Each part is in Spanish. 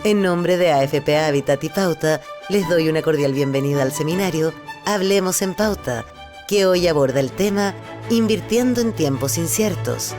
En nombre de AFP Habitat y Pauta, les doy una cordial bienvenida al seminario Hablemos en Pauta, que hoy aborda el tema Invirtiendo en tiempos inciertos.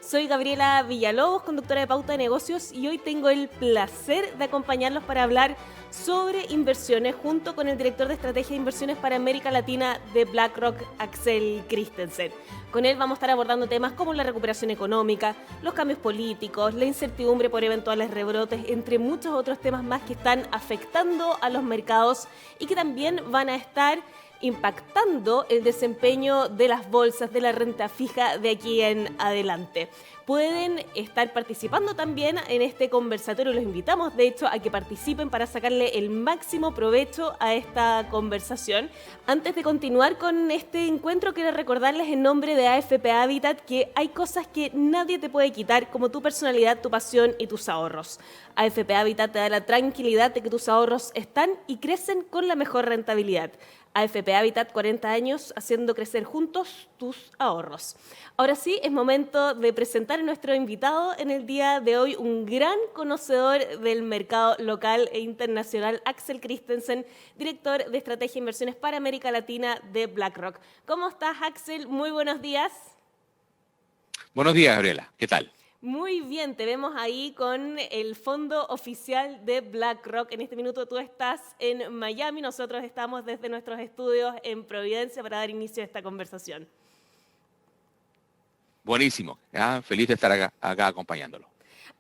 Soy Gabriela Villalobos, conductora de Pauta de Negocios, y hoy tengo el placer de acompañarlos para hablar sobre inversiones junto con el director de Estrategia de Inversiones para América Latina de BlackRock, Axel Christensen. Con él vamos a estar abordando temas como la recuperación económica, los cambios políticos, la incertidumbre por eventuales rebrotes, entre muchos otros temas más que están afectando a los mercados y que también van a estar impactando el desempeño de las bolsas, de la renta fija de aquí en adelante. Pueden estar participando también en este conversatorio, los invitamos de hecho a que participen para sacarle el máximo provecho a esta conversación. Antes de continuar con este encuentro, quiero recordarles en nombre de AFP Habitat que hay cosas que nadie te puede quitar, como tu personalidad, tu pasión y tus ahorros. AFP Habitat te da la tranquilidad de que tus ahorros están y crecen con la mejor rentabilidad. AFP Habitat, 40 años haciendo crecer juntos tus ahorros. Ahora sí, es momento de presentar a nuestro invitado en el día de hoy, un gran conocedor del mercado local e internacional, Axel Christensen, director de Estrategia e Inversiones para América Latina de BlackRock. ¿Cómo estás, Axel? Muy buenos días. Buenos días, Gabriela. ¿Qué tal? Muy bien, te vemos ahí con el fondo oficial de BlackRock. En este minuto tú estás en Miami, nosotros estamos desde nuestros estudios en Providencia para dar inicio a esta conversación. Buenísimo. Feliz de estar acá acompañándolo.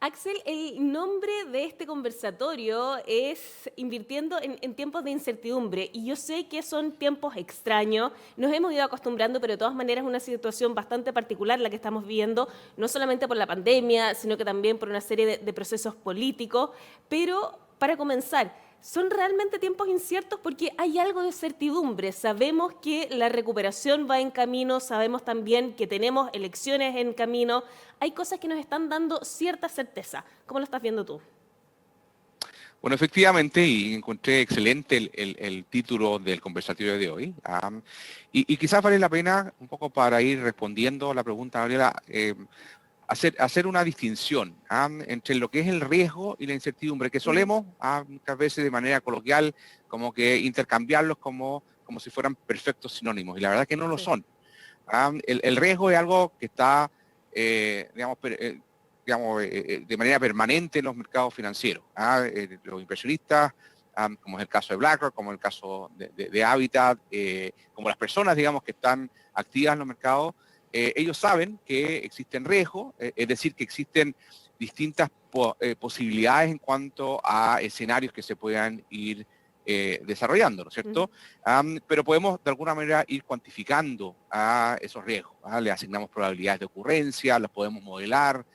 Axel, el nombre de este conversatorio es Invirtiendo en tiempos de incertidumbre, y yo sé que son tiempos extraños, nos hemos ido acostumbrando, pero de todas maneras es una situación bastante particular la que estamos viviendo, no solamente por la pandemia, sino que también por una serie de procesos políticos. Pero para comenzar, ¿son realmente tiempos inciertos? Porque hay algo de certidumbre. Sabemos que la recuperación va en camino, sabemos también que tenemos elecciones en camino. Hay cosas que nos están dando cierta certeza. ¿Cómo lo estás viendo tú? Bueno, efectivamente, y encontré excelente el título del conversatorio de hoy. Y quizás vale la pena, un poco para ir respondiendo a la pregunta, Gabriela, hacer una distinción entre lo que es el riesgo y la incertidumbre, que solemos muchas veces de manera coloquial como que intercambiarlos como si fueran perfectos sinónimos, y la verdad que no lo son. El riesgo es algo que está, de manera permanente en los mercados financieros. Los inversionistas, como es el caso de BlackRock, como el caso de Habitat, como las personas, digamos, que están activas en los mercados, ellos saben que existen riesgos, es decir, que existen distintas posibilidades en cuanto a escenarios que se puedan ir desarrollando, ¿no es cierto? Pero podemos de alguna manera ir cuantificando a esos riesgos. Le asignamos probabilidades de ocurrencia, las podemos modelar.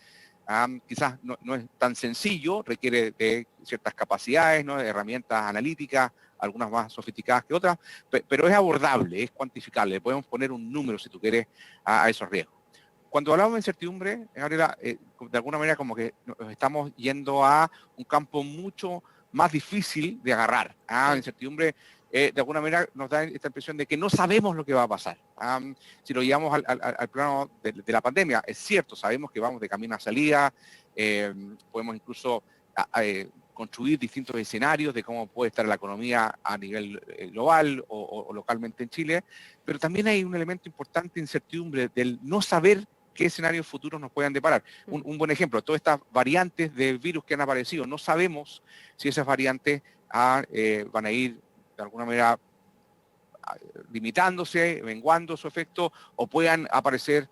Quizás no es tan sencillo, requiere de ciertas capacidades, ¿no? De herramientas analíticas, algunas más sofisticadas que otras, pero es abordable, es cuantificable, podemos poner un número, si tú quieres, a esos riesgos. Cuando hablamos de incertidumbre, Gabriela, de alguna manera como que nos estamos yendo a un campo mucho más difícil de agarrar. La incertidumbre, de alguna manera, nos da esta impresión de que no sabemos lo que va a pasar. Si lo llevamos al plano de la pandemia, es cierto, sabemos que vamos de camino a salida, podemos incluso construir distintos escenarios de cómo puede estar la economía a nivel global o localmente en Chile, pero también hay un elemento importante de incertidumbre del no saber qué escenarios futuros nos puedan deparar. Un buen ejemplo, todas estas variantes del virus que han aparecido, no sabemos si esas variantes van a ir de alguna manera limitándose, menguando su efecto, o puedan aparecer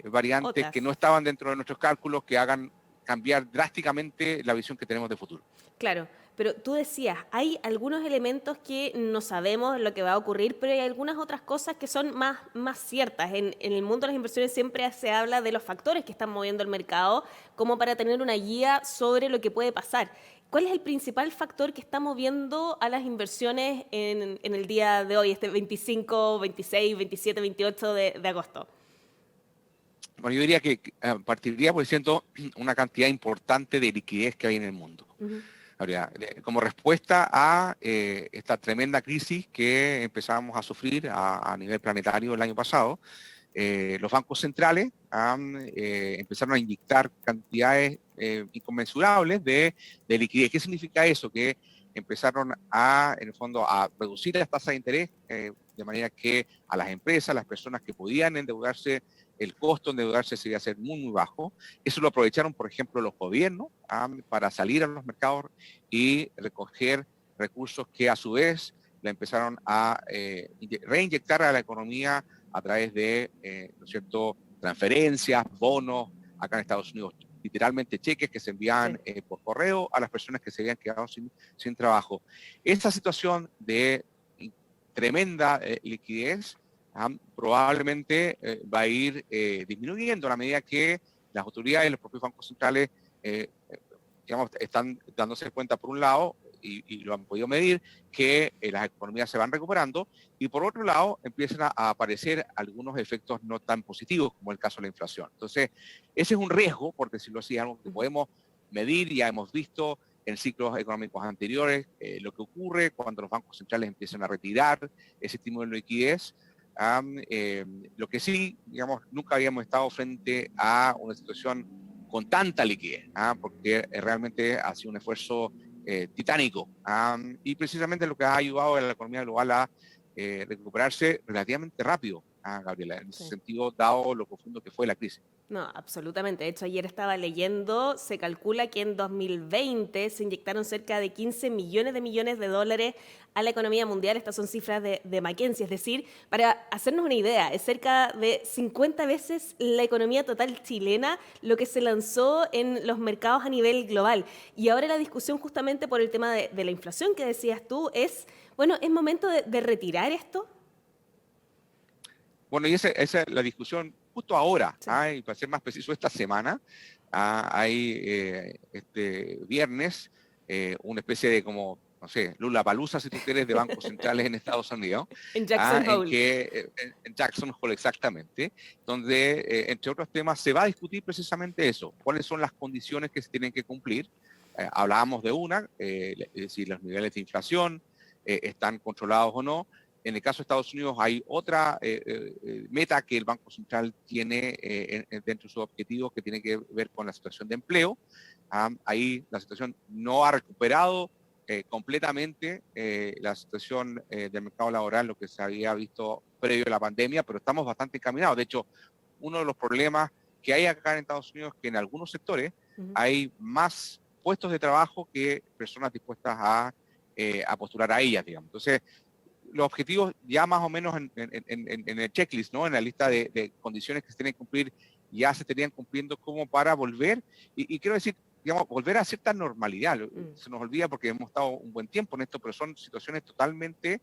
variantes Otras que no estaban dentro de nuestros cálculos que hagan cambiar drásticamente la visión que tenemos de futuro. Claro, pero tú decías, hay algunos elementos que no sabemos lo que va a ocurrir, pero hay algunas otras cosas que son más ciertas. En el mundo de las inversiones siempre se habla de los factores que están moviendo el mercado como para tener una guía sobre lo que puede pasar. ¿Cuál es el principal factor que está moviendo a las inversiones en el día de hoy, este 25, 26, 27, 28 de agosto? Bueno, yo diría que partiría por diciendo una cantidad importante de liquidez que hay en el mundo. Como respuesta a esta tremenda crisis que empezamos a sufrir a nivel planetario el año pasado, los bancos centrales empezaron a inyectar cantidades inconmensurables de liquidez. ¿Qué significa eso? Que empezaron en el fondo, a reducir las tasas de interés, de manera que a las empresas, las personas que podían endeudarse, el costo de endeudarse se iba a hacer muy, muy bajo. Eso lo aprovecharon, por ejemplo, los gobiernos para salir a los mercados y recoger recursos que a su vez la empezaron a reinyectar a la economía a través de, ¿no es cierto?, transferencias, bonos, acá en Estados Unidos, literalmente cheques que se envían por correo a las personas que se habían quedado sin trabajo. Esta situación de tremenda liquidez probablemente va a ir disminuyendo a la medida que las autoridades y los propios bancos centrales digamos, están dándose cuenta, por un lado, y lo han podido medir, que las economías se van recuperando, y por otro lado empiezan a aparecer algunos efectos no tan positivos, como el caso de la inflación. Entonces, ese es un riesgo, por decirlo así, algo que podemos medir. Ya hemos visto en ciclos económicos anteriores lo que ocurre cuando los bancos centrales empiezan a retirar ese estímulo de liquidez. Lo que sí, digamos, nunca habíamos estado frente a una situación con tanta liquidez, porque realmente ha sido un esfuerzo titánico, y precisamente lo que ha ayudado a la economía global a recuperarse relativamente rápido, Gabriela, en ese sentido, dado lo profundo que fue la crisis. No, absolutamente. De hecho, ayer estaba leyendo, se calcula que en 2020 se inyectaron cerca de 15 millones de dólares a la economía mundial. Estas son cifras de McKinsey. Es decir, para hacernos una idea, es cerca de 50 veces la economía total chilena lo que se lanzó en los mercados a nivel global. Y ahora la discusión justamente por el tema de la inflación que decías tú es, bueno, ¿es momento de retirar esto? Bueno, y esa es la discusión justo ahora, y para ser más preciso, esta semana, hay este viernes una especie de como, no sé, Lollapalooza, si tú quieres, de bancos centrales en Estados Unidos. En Jackson Hole. En Jackson Hole, exactamente, donde, entre otros temas, se va a discutir precisamente eso, cuáles son las condiciones que se tienen que cumplir. Hablábamos de una, es decir, los niveles de inflación están controlados o no. En el caso de Estados Unidos hay otra meta que el Banco Central tiene dentro de sus objetivos, que tiene que ver con la situación de empleo. Ahí la situación no ha recuperado completamente la situación del mercado laboral, lo que se había visto previo a la pandemia, pero estamos bastante encaminados. De hecho, uno de los problemas que hay acá en Estados Unidos es que en algunos sectores hay más puestos de trabajo que personas dispuestas a postular a ellas, digamos. Entonces, los objetivos ya más o menos en el checklist, ¿no?, en la lista de condiciones que se tienen que cumplir, ya se estarían cumpliendo como para volver, y quiero decir, digamos, volver a cierta normalidad. Se nos olvida porque hemos estado un buen tiempo en esto, pero son situaciones totalmente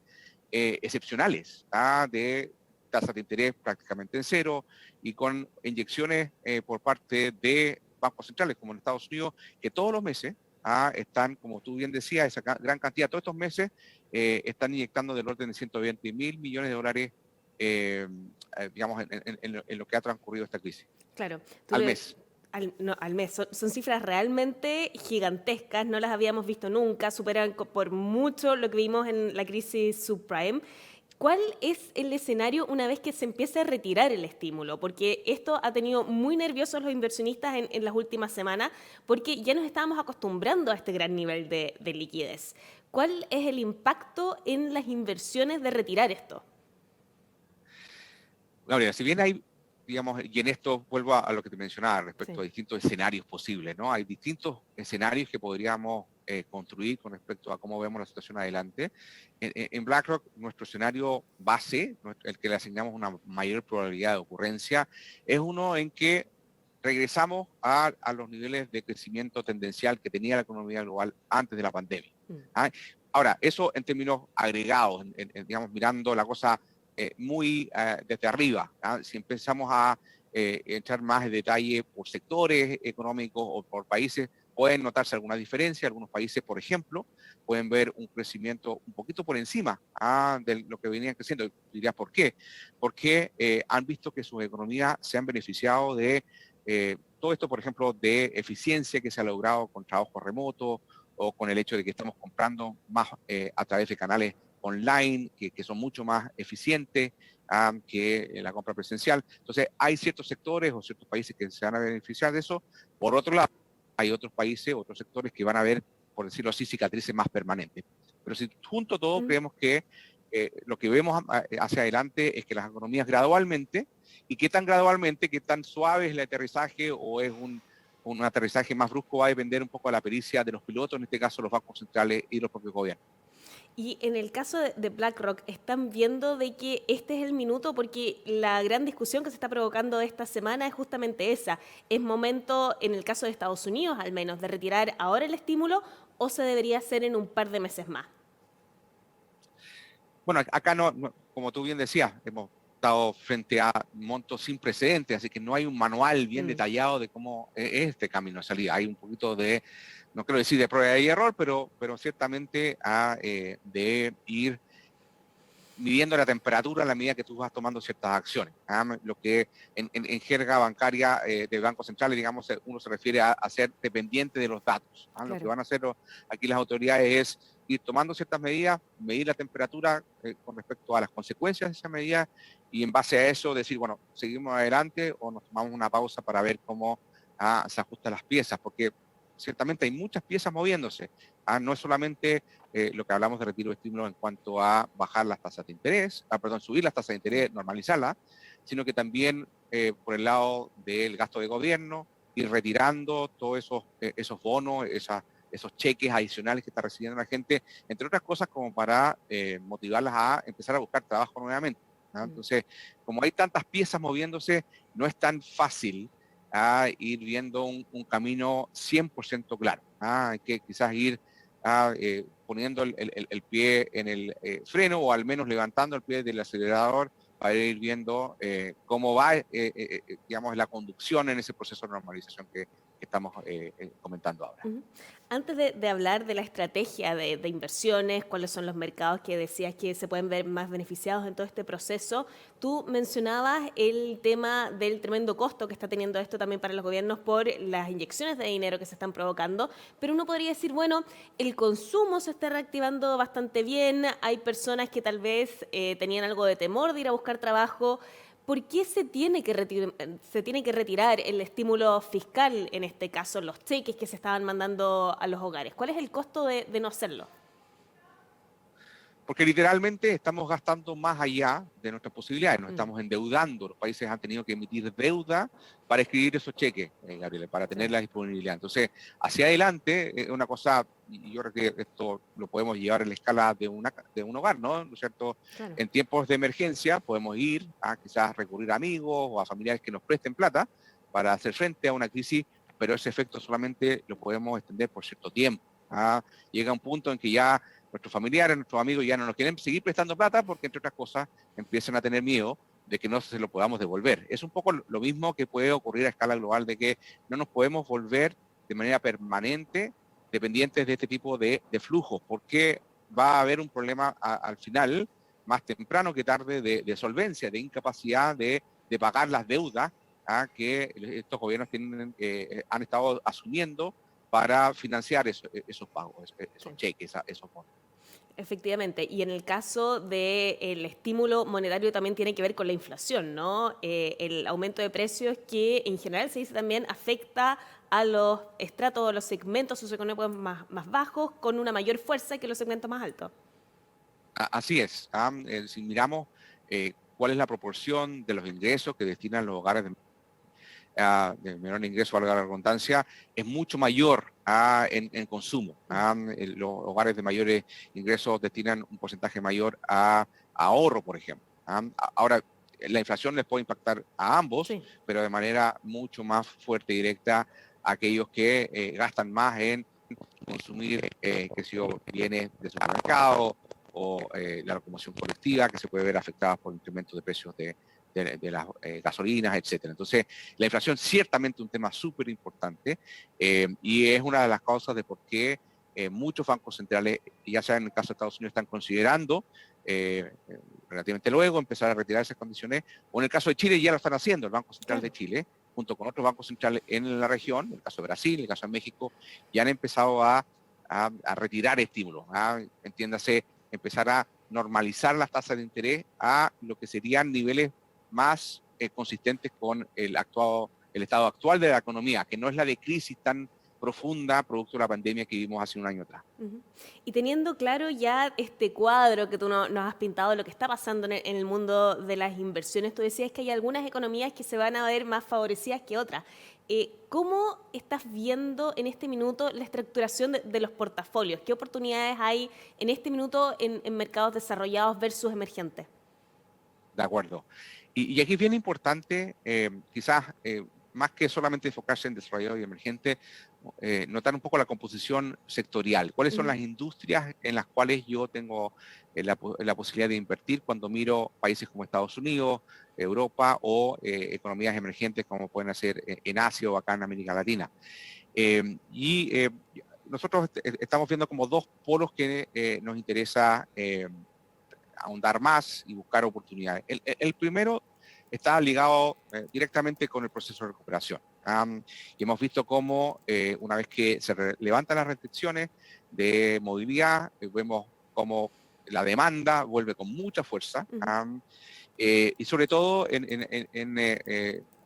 excepcionales, de tasas de interés prácticamente en cero, y con inyecciones por parte de bancos centrales, como en Estados Unidos, que todos los meses están, como tú bien decías, esa gran cantidad, todos estos meses están inyectando del orden de 120.000 millones de dólares, digamos, en lo que ha transcurrido esta crisis. Claro. Al mes. Al mes. Son cifras realmente gigantescas, no las habíamos visto nunca, superan por mucho lo que vimos en la crisis subprime. ¿Cuál es el escenario una vez que se empiece a retirar el estímulo? Porque esto ha tenido muy nerviosos los inversionistas en las últimas semanas, porque ya nos estábamos acostumbrando a este gran nivel de liquidez. ¿Cuál es el impacto en las inversiones de retirar esto? Gabriela, si bien hay, digamos, y en esto vuelvo a lo que te mencionaba respecto a distintos escenarios posibles, ¿no? Hay distintos escenarios que podríamos construir con respecto a cómo vemos la situación adelante. En BlackRock, nuestro escenario base, el que le asignamos una mayor probabilidad de ocurrencia, es uno en que regresamos a los niveles de crecimiento tendencial que tenía la economía global antes de la pandemia. Ahora, eso en términos agregados, digamos, mirando la cosa muy desde arriba. Si empezamos a entrar más en detalle por sectores económicos o por países, pueden notarse alguna diferencia. Algunos países, por ejemplo, pueden ver un crecimiento un poquito por encima de lo que venían creciendo. Dirías, ¿por qué? Porque han visto que sus economías se han beneficiado de todo esto, por ejemplo, de eficiencia que se ha logrado con trabajo remoto, o con el hecho de que estamos comprando más a través de canales online que son mucho más eficientes que la compra presencial. Entonces, hay ciertos sectores o ciertos países que se van a beneficiar de eso. Por otro lado, hay otros países, otros sectores que van a ver, por decirlo así, cicatrices más permanentes. Pero si junto todo, creemos que lo que vemos hacia adelante es que las economías gradualmente, y qué tan gradualmente, qué tan suave es el aterrizaje o es un aterrizaje más brusco, va a depender un poco de la pericia de los pilotos, en este caso los bancos centrales y los propios gobiernos. Y en el caso de BlackRock, ¿están viendo de que este es el minuto? Porque la gran discusión que se está provocando esta semana es justamente esa. ¿Es momento, en el caso de Estados Unidos al menos, de retirar ahora el estímulo o se debería hacer en un par de meses más? Bueno, acá como tú bien decías, hemos estado frente a montos sin precedentes, así que no hay un manual bien detallado de cómo es este camino de salida. Hay un poquito de, no quiero decir de prueba y error, pero ciertamente de ir midiendo la temperatura a la medida que tú vas tomando ciertas acciones. Lo que en jerga bancaria de bancos centrales, digamos, uno se refiere a ser dependiente de los datos. Claro. Lo que van a hacer aquí las autoridades es ir tomando ciertas medidas, medir la temperatura con respecto a las consecuencias de esa medida y en base a eso decir, bueno, seguimos adelante o nos tomamos una pausa para ver cómo se ajustan las piezas, porque ciertamente hay muchas piezas moviéndose. No es solamente lo que hablamos de retiro de estímulos en cuanto a bajar las tasas de interés, subir las tasas de interés, normalizarlas, sino que también por el lado del gasto de gobierno, ir retirando todos esos bonos, esos cheques adicionales que está recibiendo la gente, entre otras cosas como para motivarlas a empezar a buscar trabajo nuevamente. Entonces, como hay tantas piezas moviéndose, no es tan fácil a ir viendo un camino 100% claro. Hay que quizás ir poniendo el pie en el freno o al menos levantando el pie del acelerador para ir viendo cómo va, digamos, la conducción en ese proceso de normalización que estamos comentando ahora. Antes de hablar de la estrategia de inversiones, cuáles son los mercados que decías que se pueden ver más beneficiados en todo este proceso, tú mencionabas el tema del tremendo costo que está teniendo esto también para los gobiernos por las inyecciones de dinero que se están provocando, pero uno podría decir, bueno, el consumo se está reactivando bastante bien, hay personas que tal vez tenían algo de temor de ir a buscar trabajo. ¿Por qué se tiene que retirar el estímulo fiscal, en este caso los cheques que se estaban mandando a los hogares? ¿Cuál es el costo de no hacerlo? Porque literalmente estamos gastando más allá de nuestras posibilidades, nos estamos endeudando. Los países han tenido que emitir deuda para escribir esos cheques, Gabriela, para tener la disponibilidad. Entonces, hacia adelante, es una cosa, y yo creo que esto lo podemos llevar en la escala de un hogar, ¿no es cierto? Claro. En tiempos de emergencia podemos ir a quizás recurrir a amigos o a familiares que nos presten plata para hacer frente a una crisis, pero ese efecto solamente lo podemos extender por cierto tiempo. Llega un punto en que ya nuestros familiares, nuestros amigos ya no nos quieren seguir prestando plata porque, entre otras cosas, empiezan a tener miedo de que no se lo podamos devolver. Es un poco lo mismo que puede ocurrir a escala global, de que no nos podemos volver de manera permanente dependientes de este tipo de flujos, porque va a haber un problema al final, más temprano que tarde, de solvencia, de incapacidad de pagar las deudas que estos gobiernos han estado asumiendo para financiar esos pagos, esos cheques, esos bonos. Efectivamente, y en el caso del estímulo monetario también tiene que ver con la inflación, ¿no? El aumento de precios que en general se dice también afecta a los estratos, a los segmentos socioeconómicos más bajos con una mayor fuerza que los segmentos más altos. Así es. Si miramos cuál es la proporción de los ingresos que destinan los hogares de menor ingreso, valga la redundancia, es mucho mayor en consumo. Los hogares de mayores ingresos destinan un porcentaje mayor a ahorro, por ejemplo. Ahora, la inflación les puede impactar a ambos, sí, pero de manera mucho más fuerte y directa a aquellos que gastan más en consumir bienes de supermercado o la locomoción colectiva, que se puede ver afectada por incrementos de precios de las gasolinas, etcétera. Entonces, la inflación ciertamente un tema súper importante y es una de las causas de por qué muchos bancos centrales, ya sea en el caso de Estados Unidos, están considerando relativamente luego empezar a retirar esas condiciones, o en el caso de Chile ya lo están haciendo, el Banco Central de Chile, junto con otros bancos centrales en la región, en el caso de Brasil, en el caso de México, ya han empezado a retirar estímulos, entiéndase, empezar a normalizar las tasas de interés a lo que serían niveles más consistentes con el estado actual de la economía, que no es la de crisis tan profunda producto de la pandemia que vivimos hace un año atrás. Ujú. Y teniendo claro ya este cuadro que tú nos has pintado de lo que está pasando en el mundo de las inversiones, tú decías que hay algunas economías que se van a ver más favorecidas que otras. ¿Cómo estás viendo en este minuto la estructuración de los portafolios? ¿Qué oportunidades hay en este minuto en mercados desarrollados versus emergentes? De acuerdo. Y aquí es bien importante, quizás más que solamente enfocarse en desarrollado y emergente, notar un poco la composición sectorial. ¿Cuáles son las industrias en las cuales yo tengo la posibilidad de invertir cuando miro países como Estados Unidos, Europa o economías emergentes como pueden ser en Asia o acá en América Latina? Nosotros estamos viendo como dos polos que nos interesa ahondar más y buscar oportunidades. El primero está ligado directamente con el proceso de recuperación. Y hemos visto cómo una vez que se levantan las restricciones de movilidad, vemos cómo la demanda vuelve con mucha fuerza, y sobre todo en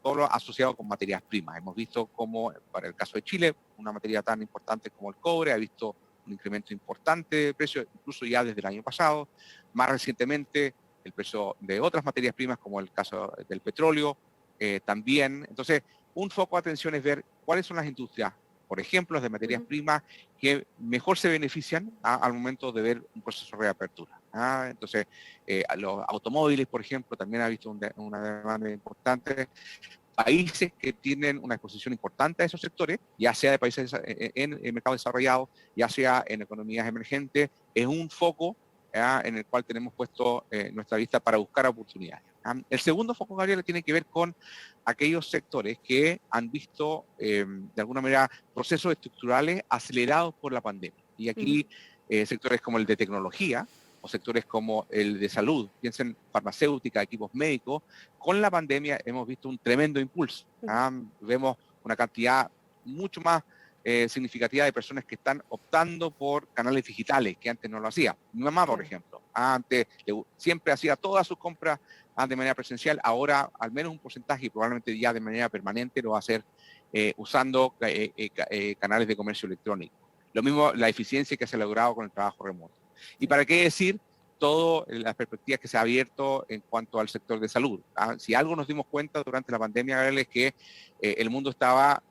todo lo asociado con materias primas. Hemos visto cómo, para el caso de Chile, una materia tan importante como el cobre ha visto un incremento importante de precio, incluso ya desde el año pasado. Más recientemente, el precio de otras materias primas, como el caso del petróleo, también. Entonces, un foco de atención es ver cuáles son las industrias, por ejemplo, de materias primas, que mejor se benefician al momento de ver un proceso de reapertura. Entonces, los automóviles, por ejemplo, también ha visto una demanda importante. Países que tienen una exposición importante a esos sectores, ya sea de países en mercados desarrollados, ya sea en economías emergentes, es un foco en el cual tenemos puesto nuestra vista para buscar oportunidades. El segundo foco, Gabriel, tiene que ver con aquellos sectores que han visto, de alguna manera, procesos estructurales acelerados por la pandemia. Y aquí sectores como el de tecnología, o sectores como el de salud, piensen farmacéutica, equipos médicos, con la pandemia hemos visto un tremendo impulso. Vemos una cantidad mucho más significativa de personas que están optando por canales digitales, que antes no lo hacía. Mi mamá, por ejemplo, antes siempre hacía todas sus compras de manera presencial, ahora al menos un porcentaje, y probablemente ya de manera permanente, lo va a hacer usando canales de comercio electrónico. Lo mismo la eficiencia que se ha logrado con el trabajo remoto. Y para qué decir todas las perspectivas que se ha abierto en cuanto al sector de salud. Si algo nos dimos cuenta durante la pandemia, es que el mundo estaba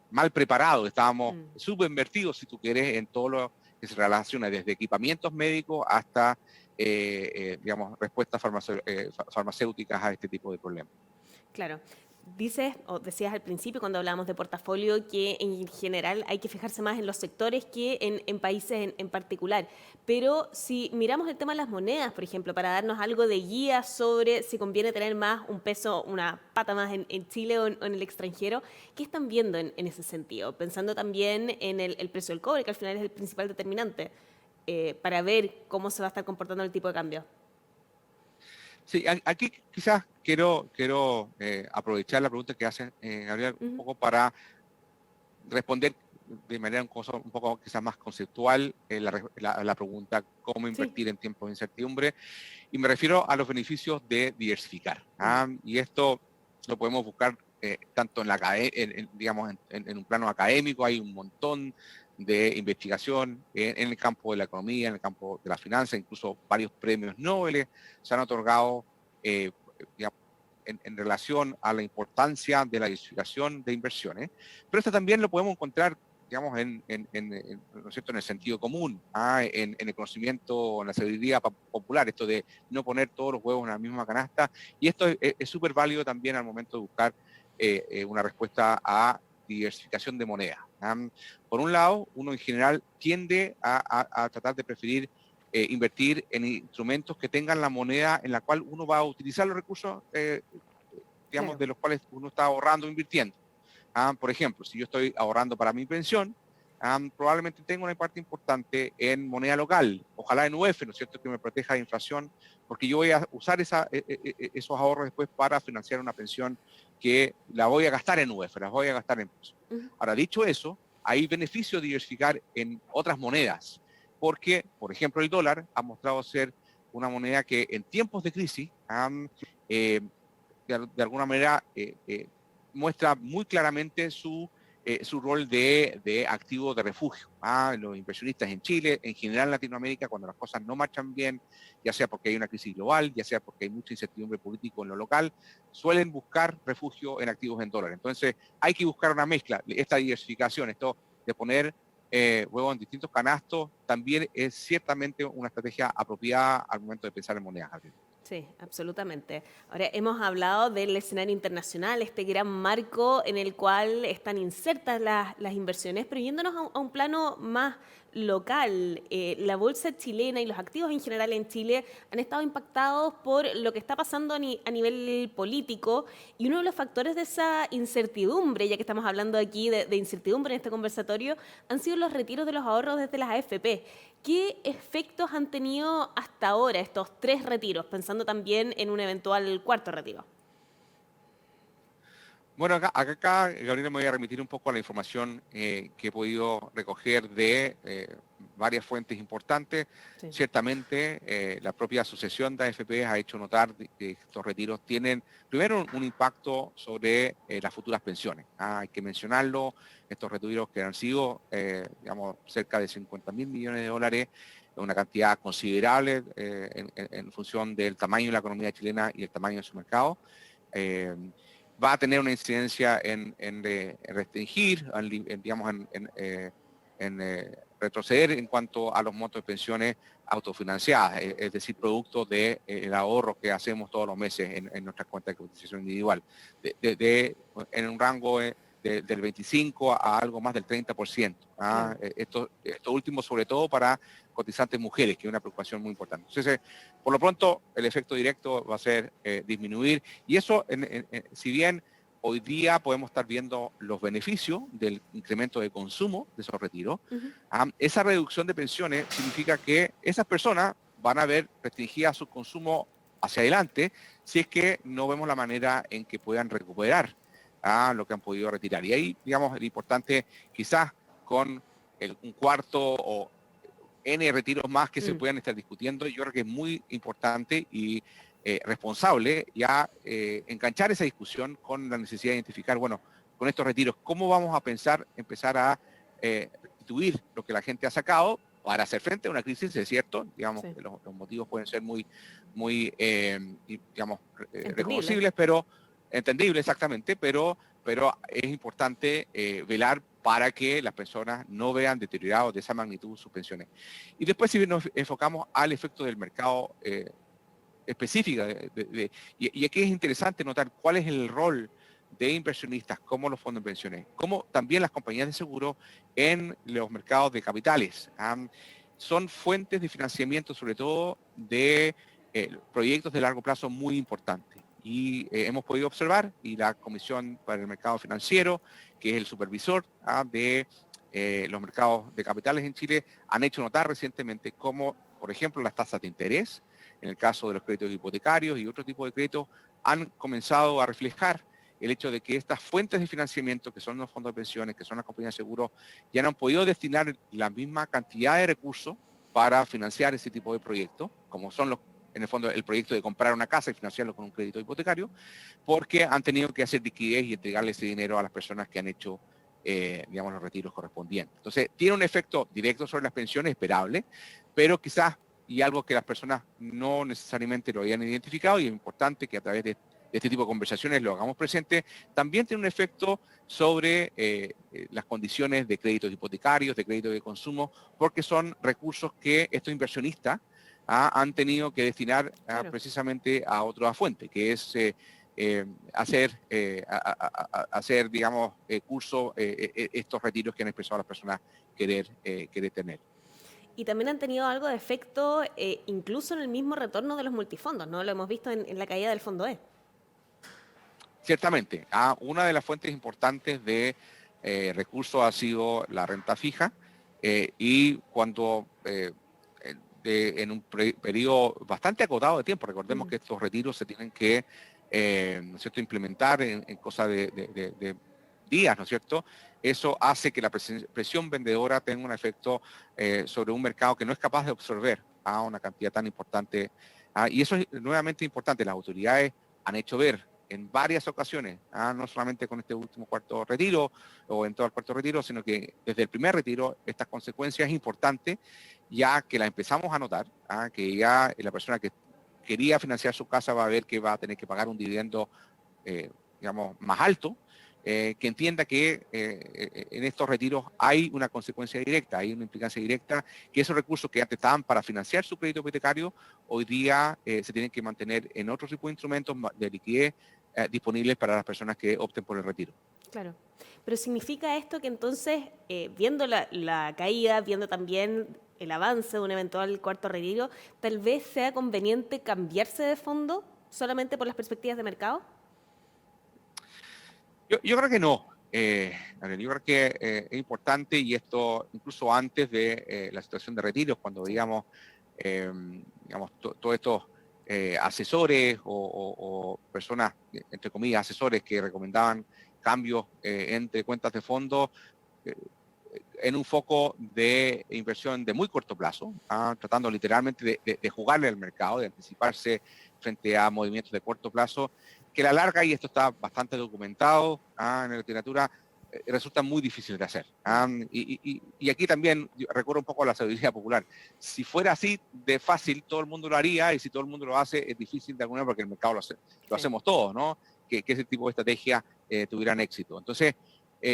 mal preparado, estábamos subinvertidos, si tú quieres, en todo lo que se relaciona desde equipamientos médicos hasta, digamos, respuestas farmacéuticas a este tipo de problemas. Claro. Dices, o decías al principio cuando hablábamos de portafolio, que en general hay que fijarse más en los sectores que en países en particular. Pero si miramos el tema de las monedas, por ejemplo, para darnos algo de guía sobre si conviene tener más un peso, una pata más en Chile o en el extranjero, ¿qué están viendo en ese sentido? Pensando también en el precio del cobre, que al final es el principal determinante, para ver cómo se va a estar comportando el tipo de cambio. Sí, aquí quizás quiero aprovechar la pregunta que hace Gabriel un poco para responder de manera un poco quizás más conceptual la pregunta cómo invertir en tiempos de incertidumbre, y me refiero a los beneficios de diversificar. Y esto lo podemos buscar tanto digamos, en un plano académico. Hay un montón de investigación en el campo de la economía, en el campo de la finanza, incluso varios premios Nobel se han otorgado digamos, en relación a la importancia de la diversificación de inversiones, pero esto también lo podemos encontrar, digamos, ¿no es cierto?, en el sentido común, en el conocimiento, en la sabiduría popular, esto de no poner todos los huevos en la misma canasta, y esto es súper válido también al momento de buscar una respuesta a diversificación de moneda. Por un lado, uno en general tiende a tratar de preferir invertir en instrumentos que tengan la moneda en la cual uno va a utilizar los recursos, digamos, claro, de los cuales uno está ahorrando o invirtiendo. Por ejemplo, si yo estoy ahorrando para mi pensión, probablemente tengo una parte importante en moneda local, ojalá en UF, ¿no es cierto?, que me proteja de inflación, porque yo voy a usar esos ahorros después para financiar una pensión que la voy a gastar en UF, las voy a gastar en pesos. Ahora, dicho eso, hay beneficio de diversificar en otras monedas, porque, por ejemplo, el dólar ha mostrado ser una moneda que en tiempos de crisis eh, de alguna manera muestra muy claramente su rol de activo de refugio. Los inversionistas en Chile, en general en Latinoamérica, cuando las cosas no marchan bien, ya sea porque hay una crisis global, ya sea porque hay mucha incertidumbre política en lo local, suelen buscar refugio en activos en dólares. Entonces hay que buscar una mezcla, esta diversificación, esto de poner huevos en distintos canastos, también es ciertamente una estrategia apropiada al momento de pensar en monedas. Sí, absolutamente. Ahora, hemos hablado del escenario internacional, este gran marco en el cual están insertas las inversiones, pero yéndonos a un plano más local, la bolsa chilena y los activos en general en Chile han estado impactados por lo que está pasando a nivel político, y uno de los factores de esa incertidumbre, ya que estamos hablando aquí de incertidumbre en este conversatorio, han sido los retiros de los ahorros desde las AFP. ¿Qué efectos han tenido hasta ahora estos 3 retiros, pensando también en un eventual cuarto retiro? Bueno, acá, Gabriela, me voy a remitir un poco a la información que he podido recoger de varias fuentes importantes. Sí. Ciertamente, la propia asociación de AFP ha hecho notar que estos retiros tienen, primero, un impacto sobre las futuras pensiones. Hay que mencionarlo, estos retiros que han sido, digamos, cerca de 50.000 millones de dólares, una cantidad considerable en función del tamaño de la economía chilena y el tamaño de su mercado. Va a tener una incidencia en restringir, digamos, en retroceder en cuanto a los montos de pensiones autofinanciadas, es decir, producto del ahorro que hacemos todos los meses en nuestras cuentas de cotización individual, en un rango del 25 a algo más del 30%. Claro. Esto último sobre todo para cotizantes mujeres, que es una preocupación muy importante. Entonces, por lo pronto, el efecto directo va a ser disminuir, y eso, si bien hoy día podemos estar viendo los beneficios del incremento de consumo de esos retiros, Ujú. esa reducción de pensiones significa que esas personas van a ver restringida su consumo hacia adelante si es que no vemos la manera en que puedan recuperar lo que han podido retirar. Y ahí, digamos, lo importante, quizás con un cuarto o N retiros más que se puedan estar discutiendo, yo creo que es muy importante y responsable ya enganchar esa discusión con la necesidad de identificar, bueno, con estos retiros, ¿cómo vamos a empezar a restituir lo que la gente ha sacado para hacer frente a una crisis? Es cierto, digamos, Sí. que los motivos pueden ser muy digamos, Entendible. reconocibles, pero entendible exactamente, pero es importante velar para que las personas no vean deteriorados de esa magnitud sus pensiones. Y después, si nos enfocamos al efecto del mercado específico, y aquí es interesante notar cuál es el rol de inversionistas como los fondos de pensiones, como también las compañías de seguro en los mercados de capitales. Son fuentes de financiamiento, sobre todo de proyectos de largo plazo muy importantes. Y hemos podido observar, y la Comisión para el Mercado Financiero, que es el supervisor de los mercados de capitales en Chile, han hecho notar recientemente cómo, por ejemplo, las tasas de interés, en el caso de los créditos hipotecarios y otro tipo de créditos, han comenzado a reflejar el hecho de que estas fuentes de financiamiento, que son los fondos de pensiones, que son las compañías de seguros, ya no han podido destinar la misma cantidad de recursos para financiar ese tipo de proyectos, como son en el fondo, el proyecto de comprar una casa y financiarlo con un crédito hipotecario, porque han tenido que hacer liquidez y entregarle ese dinero a las personas que han hecho, digamos, los retiros correspondientes. Entonces, tiene un efecto directo sobre las pensiones, esperable, pero quizás, y algo que las personas no necesariamente lo habían identificado, y es importante que a través de este tipo de conversaciones lo hagamos presente, también tiene un efecto sobre las condiciones de créditos hipotecarios, de créditos de consumo, porque son recursos que estos inversionistas han tenido que destinar Claro. precisamente a otra fuente, que es hacer, digamos, curso estos retiros que han expresado las personas querer tener. Y también han tenido algo de efecto incluso en el mismo retorno de los multifondos, ¿no? Lo hemos visto en la caída del fondo E. Ciertamente, una de las fuentes importantes de recursos ha sido la renta fija, y cuando en un periodo bastante acotado de tiempo, recordemos que estos retiros se tienen que ¿no es cierto?, implementar en cosa de días, ¿no es cierto? eso hace que la presión vendedora tenga un efecto sobre un mercado que no es capaz de absorber a una cantidad tan importante. Y eso es nuevamente importante. Las autoridades han hecho ver en varias ocasiones, no solamente con este último cuarto retiro o en todo el cuarto retiro, sino que desde el primer retiro estas consecuencias importantes, ya que las empezamos a notar, que ya la persona que quería financiar su casa va a ver que va a tener que pagar un dividendo, digamos, más alto, que entienda que en estos retiros hay una consecuencia directa, hay una implicancia directa, que esos recursos que antes estaban para financiar su crédito hipotecario, hoy día se tienen que mantener en otro tipo de instrumentos de liquidez disponibles para las personas que opten por el retiro. Claro. Pero significa esto que entonces, viendo la caída, viendo también el avance de un eventual cuarto retiro, tal vez sea conveniente cambiarse de fondo solamente por las perspectivas de mercado? Yo creo que no. Yo creo que es importante, y esto incluso antes de la situación de retiros, cuando veíamos todos estos asesores o personas, entre comillas, asesores que recomendaban cambios entre cuentas de fondo en un foco de inversión de muy corto plazo, tratando literalmente de jugarle al mercado, de anticiparse frente a movimientos de corto plazo, que a la larga, y esto está bastante documentado en la literatura, resulta muy difícil de hacer. Y aquí también yo recurro un poco a la sabiduría popular. Si fuera así de fácil, todo el mundo lo haría, y si todo el mundo lo hace, es difícil de alguna manera porque el mercado lo hacemos todos, ¿no? Que ese tipo de estrategias tuvieran éxito. Entonces,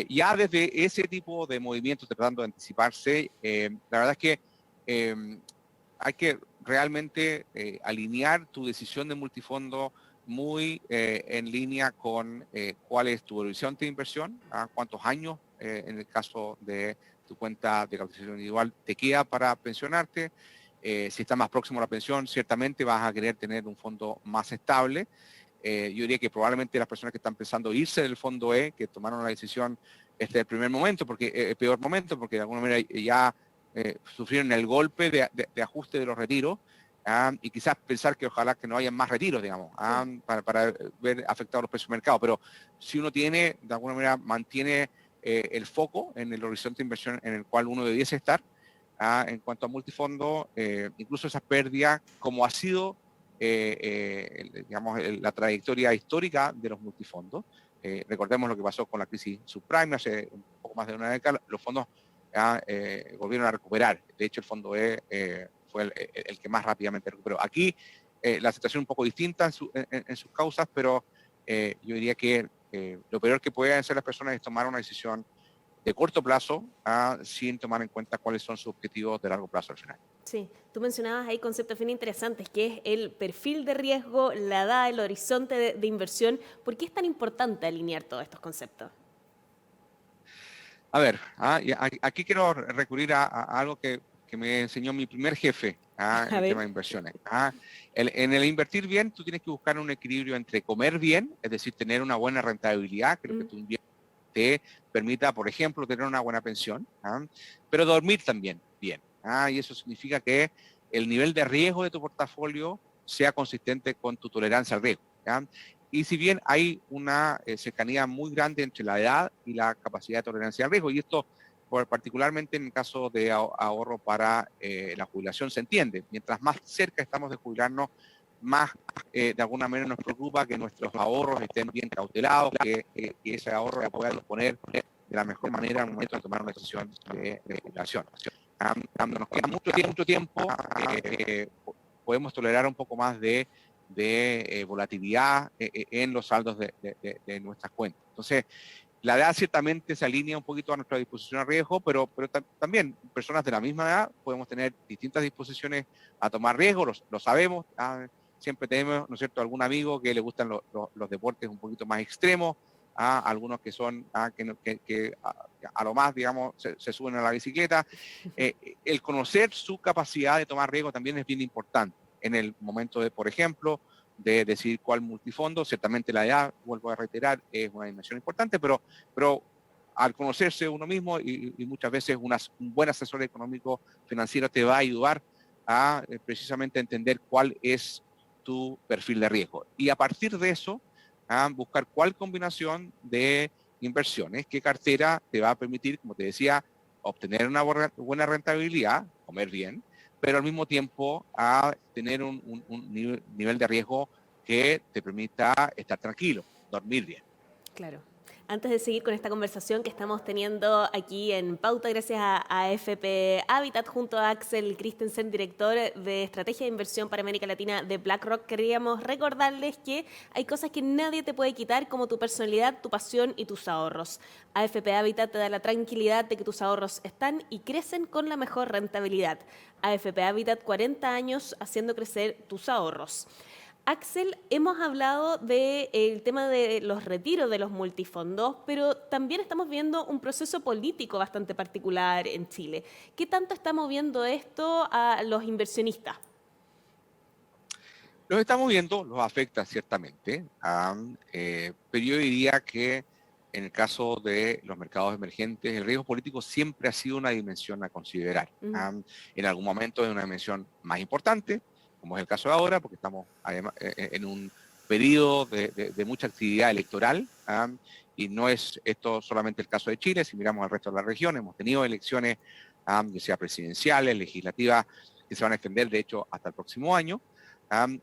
ya desde ese tipo de movimientos tratando de anticiparse, la verdad es que hay que realmente alinear tu decisión de multifondo muy en línea con cuál es tu horizonte de inversión, cuántos años, en el caso de tu cuenta de capitalización individual, te queda para pensionarte. Si estás más próximo a la pensión, ciertamente vas a querer tener un fondo más estable. Yo diría que probablemente las personas que están pensando irse del fondo E, que tomaron la decisión este el primer momento, porque el peor momento, porque de alguna manera ya sufrieron el golpe de ajuste de los retiros, y quizás pensar que ojalá que no haya más retiros, digamos, para ver afectados los precios de mercado. Pero si uno tiene, de alguna manera, mantiene el foco en el horizonte de inversión en el cual uno debiese estar, en cuanto a multifondo, incluso esas pérdidas, como ha sido digamos, la trayectoria histórica de los multifondos. Recordemos lo que pasó con la crisis subprime hace un poco más de una década. Los fondos volvieron a recuperar. De hecho, el fondo E fue el que más rápidamente recuperó. Aquí la situación es un poco distinta en sus causas, pero yo diría que lo peor que pueden hacer las personas es tomar una decisión de corto plazo sin tomar en cuenta cuáles son sus objetivos de largo plazo al final. Sí, tú mencionabas ahí conceptos bien interesantes, que es el perfil de riesgo, la edad, el horizonte de inversión. ¿Por qué es tan importante alinear todos estos conceptos? A ver, aquí quiero recurrir a algo que me enseñó mi primer jefe en el tema de inversiones. En el invertir bien, tú tienes que buscar un equilibrio entre comer bien, es decir, tener una buena rentabilidad, creo que tu invierno te permita, por ejemplo, tener una buena pensión, pero dormir también bien. Y eso significa que el nivel de riesgo de tu portafolio sea consistente con tu tolerancia al riesgo. Y si bien hay una cercanía muy grande entre la edad y la capacidad de tolerancia al riesgo, y esto particularmente en el caso de ahorro para la jubilación se entiende, mientras más cerca estamos de jubilarnos, más de alguna manera nos preocupa que nuestros ahorros estén bien cautelados, que ese ahorro se pueda disponer de la mejor manera al momento de tomar una decisión de jubilación. Cuando nos queda mucho tiempo, podemos tolerar un poco más de volatilidad en los saldos de nuestras cuentas. Entonces, la edad ciertamente se alinea un poquito a nuestra disposición a riesgo, pero también personas de la misma edad podemos tener distintas disposiciones a tomar riesgo, lo sabemos. Siempre tenemos, ¿no es cierto?, algún amigo que le gustan los deportes un poquito más extremos, algunos que son que a lo más, digamos, se suben a la bicicleta. El conocer su capacidad de tomar riesgo también es bien importante en el momento de, por ejemplo, de decidir cuál multifondo. Ciertamente la edad, vuelvo a reiterar, es una dimensión importante, pero al conocerse uno mismo y muchas veces un buen asesor económico financiero te va a ayudar a precisamente entender cuál es tu perfil de riesgo. Y a partir de eso, buscar cuál combinación de inversiones, qué cartera te va a permitir, como te decía, obtener una buena rentabilidad, comer bien, pero al mismo tiempo a tener un nivel de riesgo que te permita estar tranquilo, dormir bien. Claro. Antes de seguir con esta conversación que estamos teniendo aquí en Pauta, gracias a AFP Habitat, junto a Axel Christensen, director de Estrategia de Inversión para América Latina de BlackRock, queríamos recordarles que hay cosas que nadie te puede quitar, como tu personalidad, tu pasión y tus ahorros. AFP Habitat te da la tranquilidad de que tus ahorros están y crecen con la mejor rentabilidad. AFP Habitat, 40 años haciendo crecer tus ahorros. Axel, hemos hablado del tema de los retiros de los multifondos, pero también estamos viendo un proceso político bastante particular en Chile. ¿Qué tanto está moviendo esto a los inversionistas? Los estamos viendo, los afecta ciertamente, pero yo diría que en el caso de los mercados emergentes, el riesgo político siempre ha sido una dimensión a considerar. En algún momento es una dimensión más importante, como es el caso de ahora, porque estamos además en un periodo de mucha actividad electoral, y no es esto solamente el caso de Chile. Si miramos al resto de la región, hemos tenido elecciones, ya sea presidenciales, legislativas, que se van a extender, de hecho, hasta el próximo año.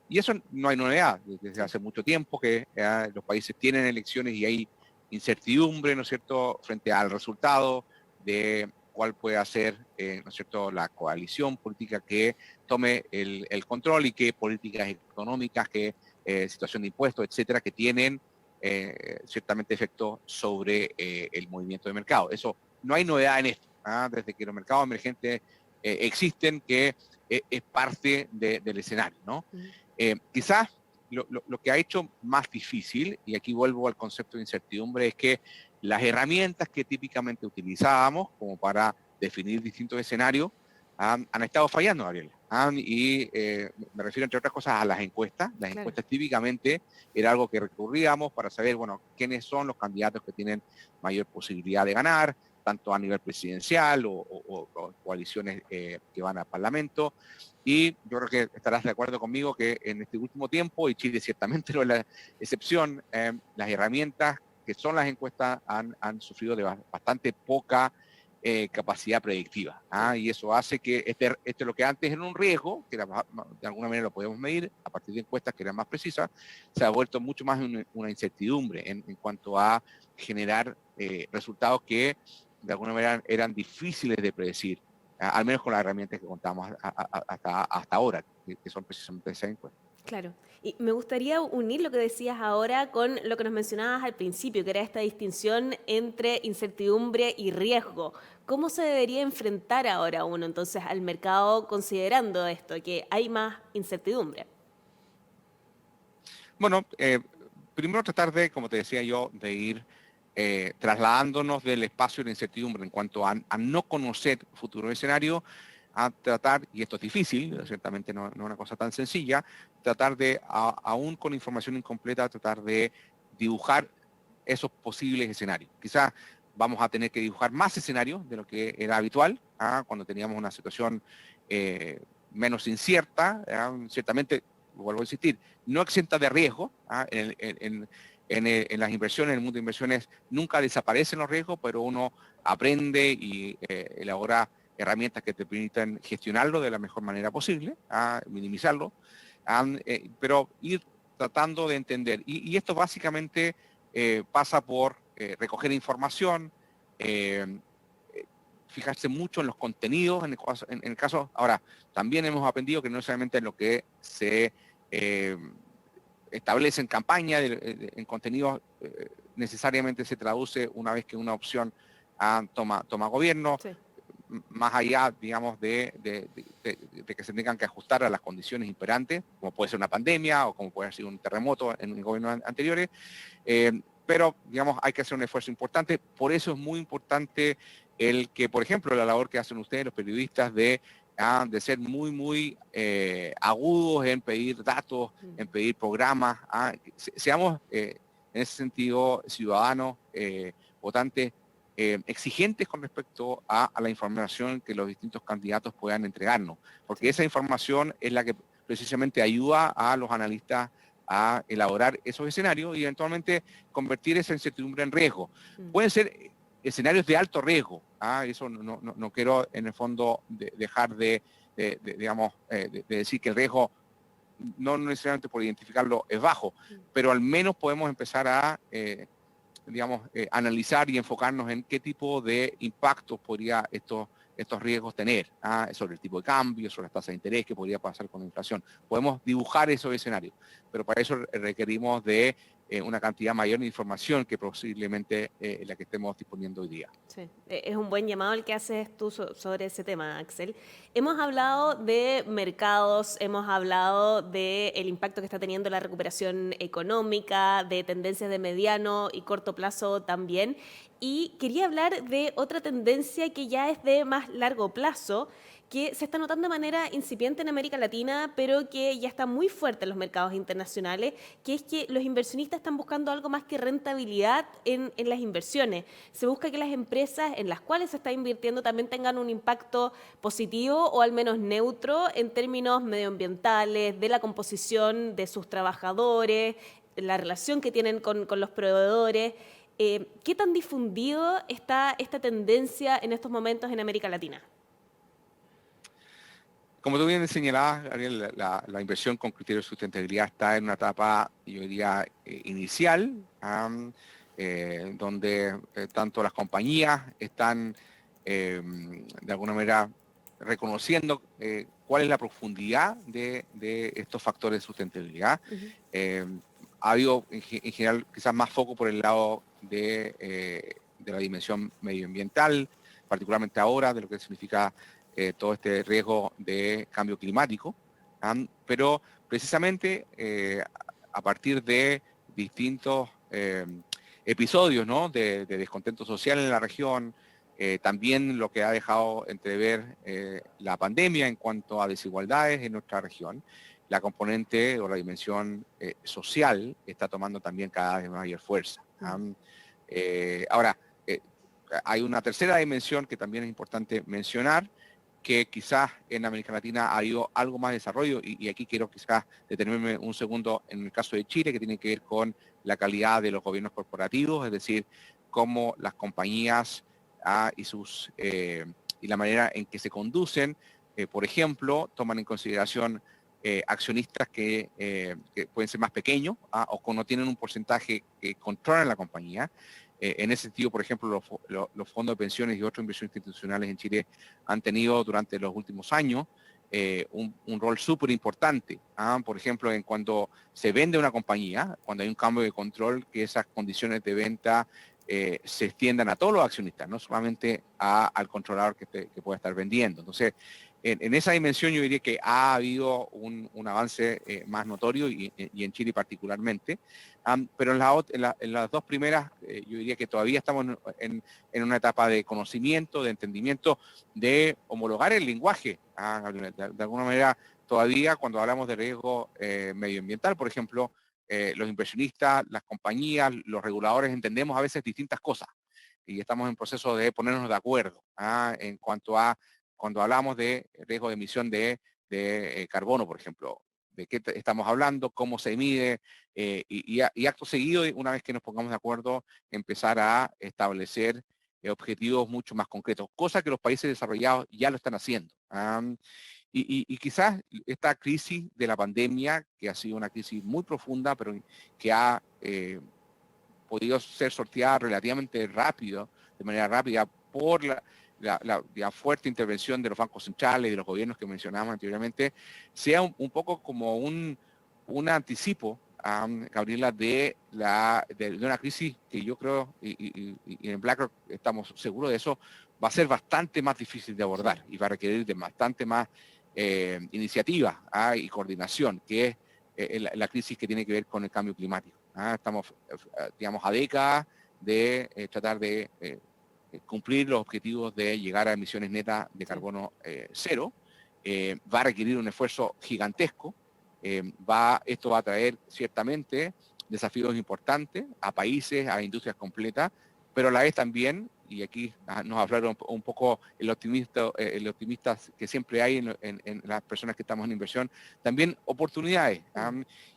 Y eso no hay novedad, desde hace mucho tiempo que los países tienen elecciones y hay incertidumbre, ¿no es cierto?, frente al resultado de cuál puede ser, ¿no es cierto?, la coalición política que tome el control y qué políticas económicas, qué situación de impuestos, etcétera, que tienen ciertamente efecto sobre el movimiento de mercado. Eso, no hay novedad en esto, desde que los mercados emergentes existen, que es parte del escenario, ¿no? Quizás lo que ha hecho más difícil, y aquí vuelvo al concepto de incertidumbre, es que las herramientas que típicamente utilizábamos como para definir distintos escenarios han estado fallando, Gabriela. Me refiero, entre otras cosas, a las encuestas. Las encuestas típicamente era algo que recurríamos para saber, bueno, quiénes son los candidatos que tienen mayor posibilidad de ganar, tanto a nivel presidencial o coaliciones que van al Parlamento. Y yo creo que estarás de acuerdo conmigo que en este último tiempo, y Chile ciertamente no es la excepción, las herramientas que son las encuestas han sufrido de bastante poca capacidad predictiva. Y eso hace que este lo que antes era un riesgo, que de alguna manera lo podemos medir a partir de encuestas que eran más precisas, se ha vuelto mucho más una incertidumbre en cuanto a generar resultados que de alguna manera eran difíciles de predecir, al menos con las herramientas que contamos hasta ahora, que son precisamente esas encuestas. Claro. Y me gustaría unir lo que decías ahora con lo que nos mencionabas al principio, que era esta distinción entre incertidumbre y riesgo. ¿Cómo se debería enfrentar ahora uno entonces al mercado considerando esto, que hay más incertidumbre? Bueno, primero tratar de, como te decía yo, de ir trasladándonos del espacio de incertidumbre en cuanto a no conocer futuro escenario, a tratar, y esto es difícil, ciertamente no es una cosa tan sencilla, tratar de, aún con información incompleta, tratar de dibujar esos posibles escenarios. Quizás vamos a tener que dibujar más escenarios de lo que era habitual, cuando teníamos una situación menos incierta, ciertamente, vuelvo a insistir, no exenta de riesgo. En las inversiones, en el mundo de inversiones, nunca desaparecen los riesgos, pero uno aprende y elabora herramientas que te permitan gestionarlo de la mejor manera posible, minimizarlo, pero ir tratando de entender. Y esto básicamente pasa por recoger información, fijarse mucho en los contenidos, en el caso, ahora, también hemos aprendido que no solamente en lo que se establece en campaña, en contenidos, necesariamente se traduce una vez que una opción toma gobierno. Sí. Más allá, digamos, de que se tengan que ajustar a las condiciones imperantes, como puede ser una pandemia o como puede haber sido un terremoto en gobiernos anteriores, pero, digamos, hay que hacer un esfuerzo importante. Por eso es muy importante el que, por ejemplo, la labor que hacen ustedes, los periodistas, de ser muy, muy agudos en pedir datos, en pedir programas. Seamos, en ese sentido, ciudadanos, votantes, exigentes con respecto a la información que los distintos candidatos puedan entregarnos, porque esa información es la que precisamente ayuda a los analistas a elaborar esos escenarios y eventualmente convertir esa incertidumbre en riesgo. Pueden ser escenarios de alto riesgo, eso no quiero en el fondo dejar digamos, de decir que el riesgo no necesariamente por identificarlo es bajo, pero al menos podemos empezar a digamos, analizar y enfocarnos en qué tipo de impactos podría estos riesgos tener, sobre el tipo de cambio, sobre las tasas de interés, que podría pasar con la inflación. Podemos dibujar esos escenarios, pero para eso requerimos de una cantidad mayor de información que posiblemente la que estemos disponiendo hoy día. Sí, es un buen llamado el que haces tú sobre ese tema, Axel. Hemos hablado de mercados, hemos hablado del impacto que está teniendo la recuperación económica, de tendencias de mediano y corto plazo también. Y quería hablar de otra tendencia que ya es de más largo plazo, que se está notando de manera incipiente en América Latina, pero que ya está muy fuerte en los mercados internacionales, que es que los inversionistas están buscando algo más que rentabilidad en las inversiones. Se busca que las empresas en las cuales se está invirtiendo también tengan un impacto positivo o al menos neutro en términos medioambientales, de la composición de sus trabajadores, la relación que tienen con los proveedores. ¿Qué tan difundido está esta tendencia en estos momentos en América Latina? Como tú bien señalabas, Gabriel, la inversión con criterios de sustentabilidad está en una etapa, yo diría, inicial, donde tanto las compañías están de alguna manera reconociendo cuál es la profundidad de estos factores de sustentabilidad. Ha habido en general quizás más foco por el lado de la dimensión medioambiental, particularmente ahora, de lo que significa todo este riesgo de cambio climático, pero precisamente a partir de distintos episodios, ¿no?, de descontento social en la región, también lo que ha dejado entrever la pandemia en cuanto a desigualdades en nuestra región, la componente o la dimensión social está tomando también cada vez mayor fuerza. Ahora, hay una tercera dimensión que también es importante mencionar, que quizás en América Latina ha habido algo más de desarrollo, y aquí quiero quizás detenerme un segundo en el caso de Chile, que tiene que ver con la calidad de los gobiernos corporativos, es decir, cómo las compañías y la manera en que se conducen, por ejemplo, toman en consideración accionistas que pueden ser más pequeños o que no tienen un porcentaje que controlan la compañía. En ese sentido, por ejemplo, los fondos de pensiones y otros inversiones institucionales en Chile han tenido durante los últimos años un rol súper importante. Por ejemplo, en cuando se vende una compañía, cuando hay un cambio de control, que esas condiciones de venta se extiendan a todos los accionistas, no solamente al controlador que pueda estar vendiendo. Entonces, en esa dimensión yo diría que ha habido un avance más notorio y en Chile particularmente, pero en las dos primeras yo diría que todavía estamos en una etapa de conocimiento, de entendimiento, de homologar el lenguaje. De alguna manera todavía cuando hablamos de riesgo medioambiental, por ejemplo, los inversionistas, las compañías, los reguladores entendemos a veces distintas cosas y estamos en proceso de ponernos de acuerdo en cuanto a cuando hablamos de riesgo de emisión de carbono, por ejemplo, de qué estamos hablando, cómo se mide, y acto seguido, una vez que nos pongamos de acuerdo, empezar a establecer objetivos mucho más concretos, cosa que los países desarrollados ya lo están haciendo. Y quizás esta crisis de la pandemia, que ha sido una crisis muy profunda, pero que ha podido ser sorteada relativamente rápido, de manera rápida, por la fuerte intervención de los bancos centrales y de los gobiernos que mencionábamos anteriormente, sea un poco como un anticipo, Gabriela, de una crisis que yo creo, y en BlackRock estamos seguros de eso, va a ser bastante más difícil de abordar y va a requerir de bastante más iniciativa y coordinación, que es la crisis que tiene que ver con el cambio climático. Estamos, digamos, a décadas de tratar de cumplir los objetivos de llegar a emisiones netas de carbono cero. Va a requerir un esfuerzo gigantesco. Esto va a traer ciertamente desafíos importantes a países, a industrias completas, pero a la vez también, y aquí nos hablaron un poco el optimista que siempre hay en las personas que estamos en inversión, también oportunidades.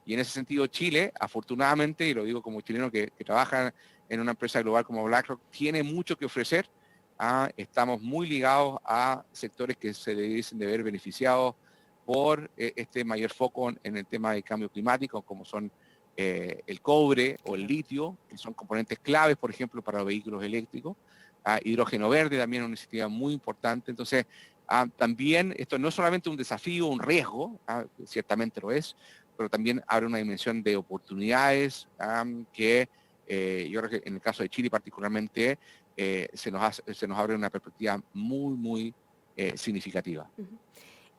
Y en ese sentido Chile, afortunadamente, y lo digo como chileno que trabaja en una empresa global como BlackRock, tiene mucho que ofrecer. Estamos muy ligados a sectores que se dicen de ver beneficiados por este mayor foco en el tema de cambio climático, como son el cobre o el litio, que son componentes claves, por ejemplo, para los vehículos eléctricos. Hidrógeno verde también es una iniciativa muy importante. Entonces, también esto no es solamente un desafío, un riesgo, ciertamente lo es, pero también abre una dimensión de oportunidades que yo creo que en el caso de Chile particularmente se nos abre una perspectiva muy, muy significativa.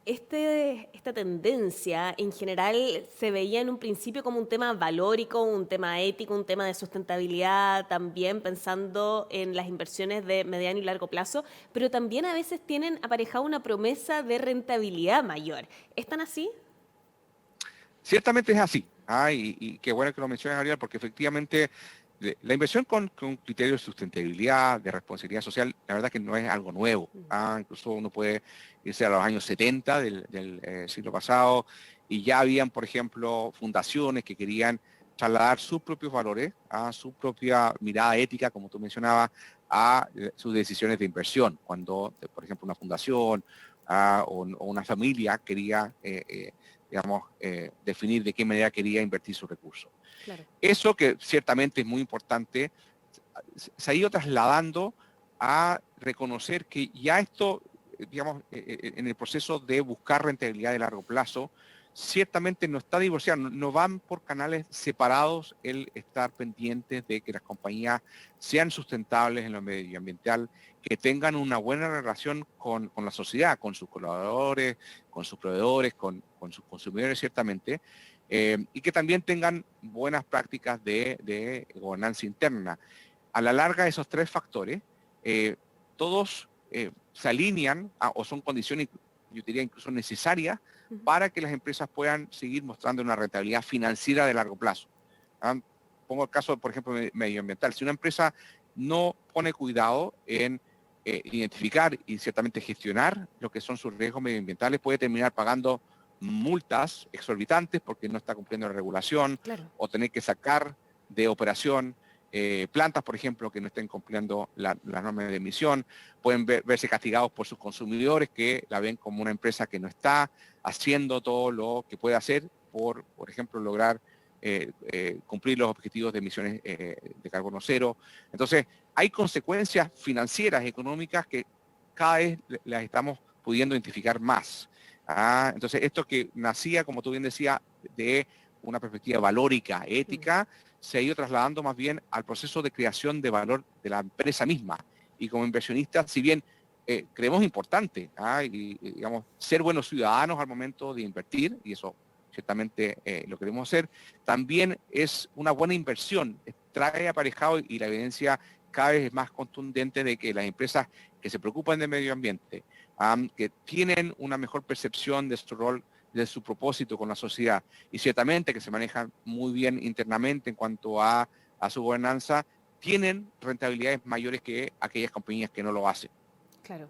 Esta tendencia en general se veía en un principio como un tema valórico, un tema ético, un tema de sustentabilidad, también pensando en las inversiones de mediano y largo plazo, pero también a veces tienen aparejado una promesa de rentabilidad mayor. ¿Están así? Ciertamente es así. Y qué bueno que lo mencionas, Ariel, porque efectivamente la inversión con criterios de sustentabilidad, de responsabilidad social, la verdad que no es algo nuevo. Incluso uno puede irse a los años 70 del siglo pasado y ya habían, por ejemplo, fundaciones que querían trasladar sus propios valores, a su propia mirada ética, como tú mencionabas, a sus decisiones de inversión. Cuando, por ejemplo, una fundación o una familia quería digamos, definir de qué manera quería invertir sus recursos. Claro. Eso que ciertamente es muy importante, se ha ido trasladando a reconocer que ya esto, digamos, en el proceso de buscar rentabilidad de largo plazo, ciertamente no está divorciado, no van por canales separados el estar pendientes de que las compañías sean sustentables en lo medioambiental, que tengan una buena relación con la sociedad, con sus colaboradores, con sus proveedores, con sus consumidores ciertamente, y que también tengan buenas prácticas de gobernanza interna. A la larga, esos tres factores, todos se alinean o son condiciones, yo diría incluso necesarias, para que las empresas puedan seguir mostrando una rentabilidad financiera de largo plazo. Pongo el caso, por ejemplo, medioambiental. Si una empresa no pone cuidado en identificar y ciertamente gestionar lo que son sus riesgos medioambientales, puede terminar pagando multas exorbitantes porque no está cumpliendo la regulación, Claro. o tener que sacar de operación plantas, por ejemplo, que no estén cumpliendo las normas de emisión. Pueden verse castigados por sus consumidores, que la ven como una empresa que no está haciendo todo lo que puede hacer por ejemplo, lograr cumplir los objetivos de emisiones de carbono cero. Entonces, hay consecuencias financieras, económicas, que cada vez las estamos pudiendo identificar más. Entonces, esto que nacía, como tú bien decías, de una perspectiva valórica, ética, se ha ido trasladando más bien al proceso de creación de valor de la empresa misma. Y como inversionistas, si bien creemos importante, y digamos, ser buenos ciudadanos al momento de invertir, y eso ciertamente lo queremos hacer, también es una buena inversión, trae aparejado, y la evidencia cada vez es más contundente de que las empresas que se preocupan del medio ambiente, que tienen una mejor percepción de su rol, de su propósito con la sociedad, y ciertamente que se manejan muy bien internamente en cuanto a su gobernanza, tienen rentabilidades mayores que aquellas compañías que no lo hacen. Claro.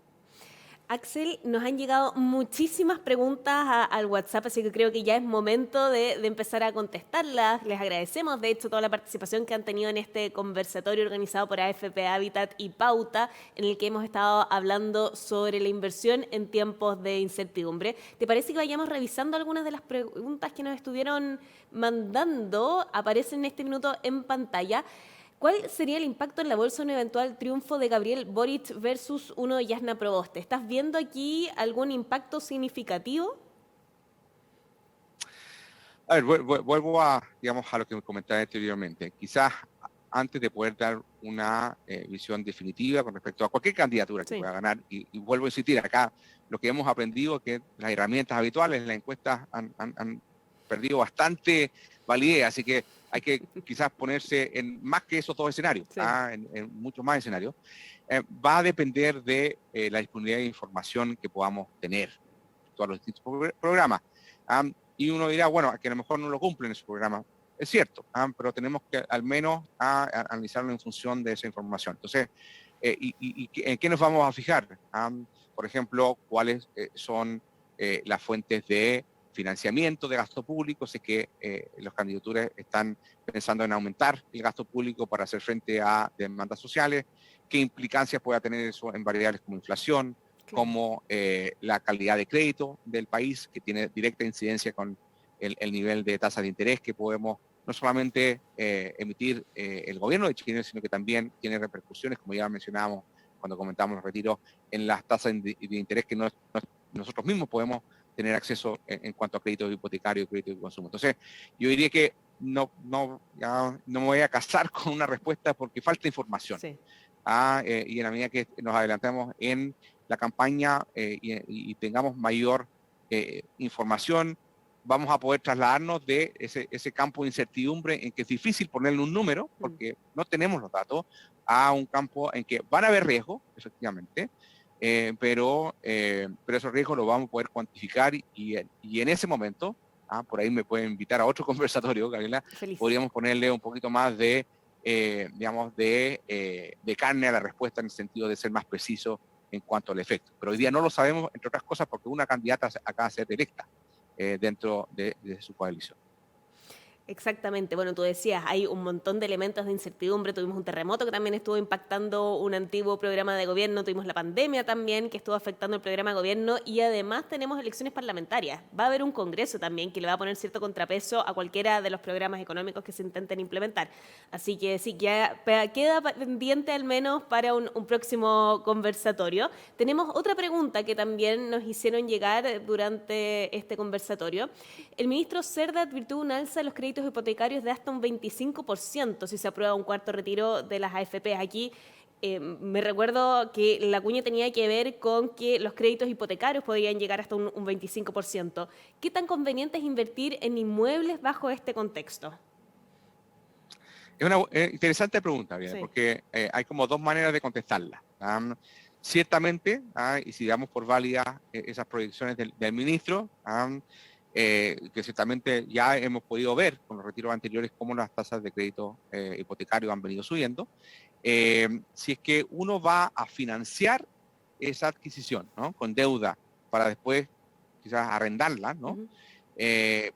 Axel, nos han llegado muchísimas preguntas al WhatsApp, así que creo que ya es momento de empezar a contestarlas. Les agradecemos, de hecho, toda la participación que han tenido en este conversatorio organizado por AFP Habitat y Pauta, en el que hemos estado hablando sobre la inversión en tiempos de incertidumbre. ¿Te parece que vayamos revisando algunas de las preguntas que nos estuvieron mandando? Aparecen en este minuto en pantalla. ¿Cuál sería el impacto en la bolsa de un eventual triunfo de Gabriel Boric versus uno de Jasna Proboste? ¿Estás viendo aquí algún impacto significativo? A ver, vuelvo digamos, a lo que me comentaba anteriormente. Quizás antes de poder dar una visión definitiva con respecto a cualquier candidatura que pueda ganar, y vuelvo a insistir, acá lo que hemos aprendido es que las herramientas habituales, las encuestas han perdido bastante validez, así que hay que quizás ponerse en más que esos dos escenarios, en muchos más escenarios. Va a depender de la disponibilidad de información que podamos tener en todos los distintos programas. Y uno dirá, bueno, que a lo mejor no lo cumplen en su programa. es cierto, pero tenemos que al menos analizarlo en función de esa información. Entonces, ¿en qué nos vamos a fijar? Por ejemplo, cuáles son las fuentes de financiamiento de gasto público, si es que los candidaturas están pensando en aumentar el gasto público para hacer frente a demandas sociales, qué implicancias pueda tener eso en variables como inflación, como la calidad de crédito del país, que tiene directa incidencia con el nivel de tasa de interés que podemos no solamente emitir el gobierno de Chile, sino que también tiene repercusiones, como ya mencionábamos cuando comentamos los retiros, en las tasas de interés que nosotros mismos podemos tener acceso en cuanto a créditos hipotecarios y créditos de consumo. Entonces, yo diría que ya no me voy a casar con una respuesta porque falta información. Sí. Y en la medida que nos adelantamos en la campaña y tengamos mayor información, vamos a poder trasladarnos de ese campo de incertidumbre en que es difícil ponerle un número, porque no tenemos los datos, a un campo en que van a haber riesgos, efectivamente, pero esos riesgos los vamos a poder cuantificar y en ese momento, por ahí me pueden invitar a otro conversatorio, Gabriela, Feliz. podríamos ponerle un poquito más de, digamos, de carne a la respuesta en el sentido de ser más preciso en cuanto al efecto. Pero hoy día no lo sabemos, entre otras cosas, porque una candidata acaba de ser electa dentro de su coalición. Exactamente, bueno, tú decías, hay un montón de elementos de incertidumbre, tuvimos un terremoto que también estuvo impactando un antiguo programa de gobierno, tuvimos la pandemia también que estuvo afectando el programa de gobierno y además tenemos elecciones parlamentarias. Va a haber un congreso también que le va a poner cierto contrapeso a cualquiera de los programas económicos que se intenten implementar. Así que sí, queda pendiente al menos para un próximo conversatorio. Tenemos otra pregunta que también nos hicieron llegar durante este conversatorio. El ministro Cerda advirtió un alza de los créditos hipotecarios de hasta un 25% si se aprueba un cuarto retiro de las AFP. Aquí me recuerdo que la cuña tenía que ver con que los créditos hipotecarios podrían llegar hasta un 25%. ¿Qué tan conveniente es invertir en inmuebles bajo este contexto? Es una interesante pregunta, bien, Sí. porque hay como dos maneras de contestarla. Ciertamente, y si damos por válidas esas proyecciones del ministro, que ciertamente ya hemos podido ver con los retiros anteriores cómo las tasas de crédito hipotecario han venido subiendo. Si es que uno va a financiar esa adquisición, ¿no?, con deuda para después quizás arrendarla, ¿no?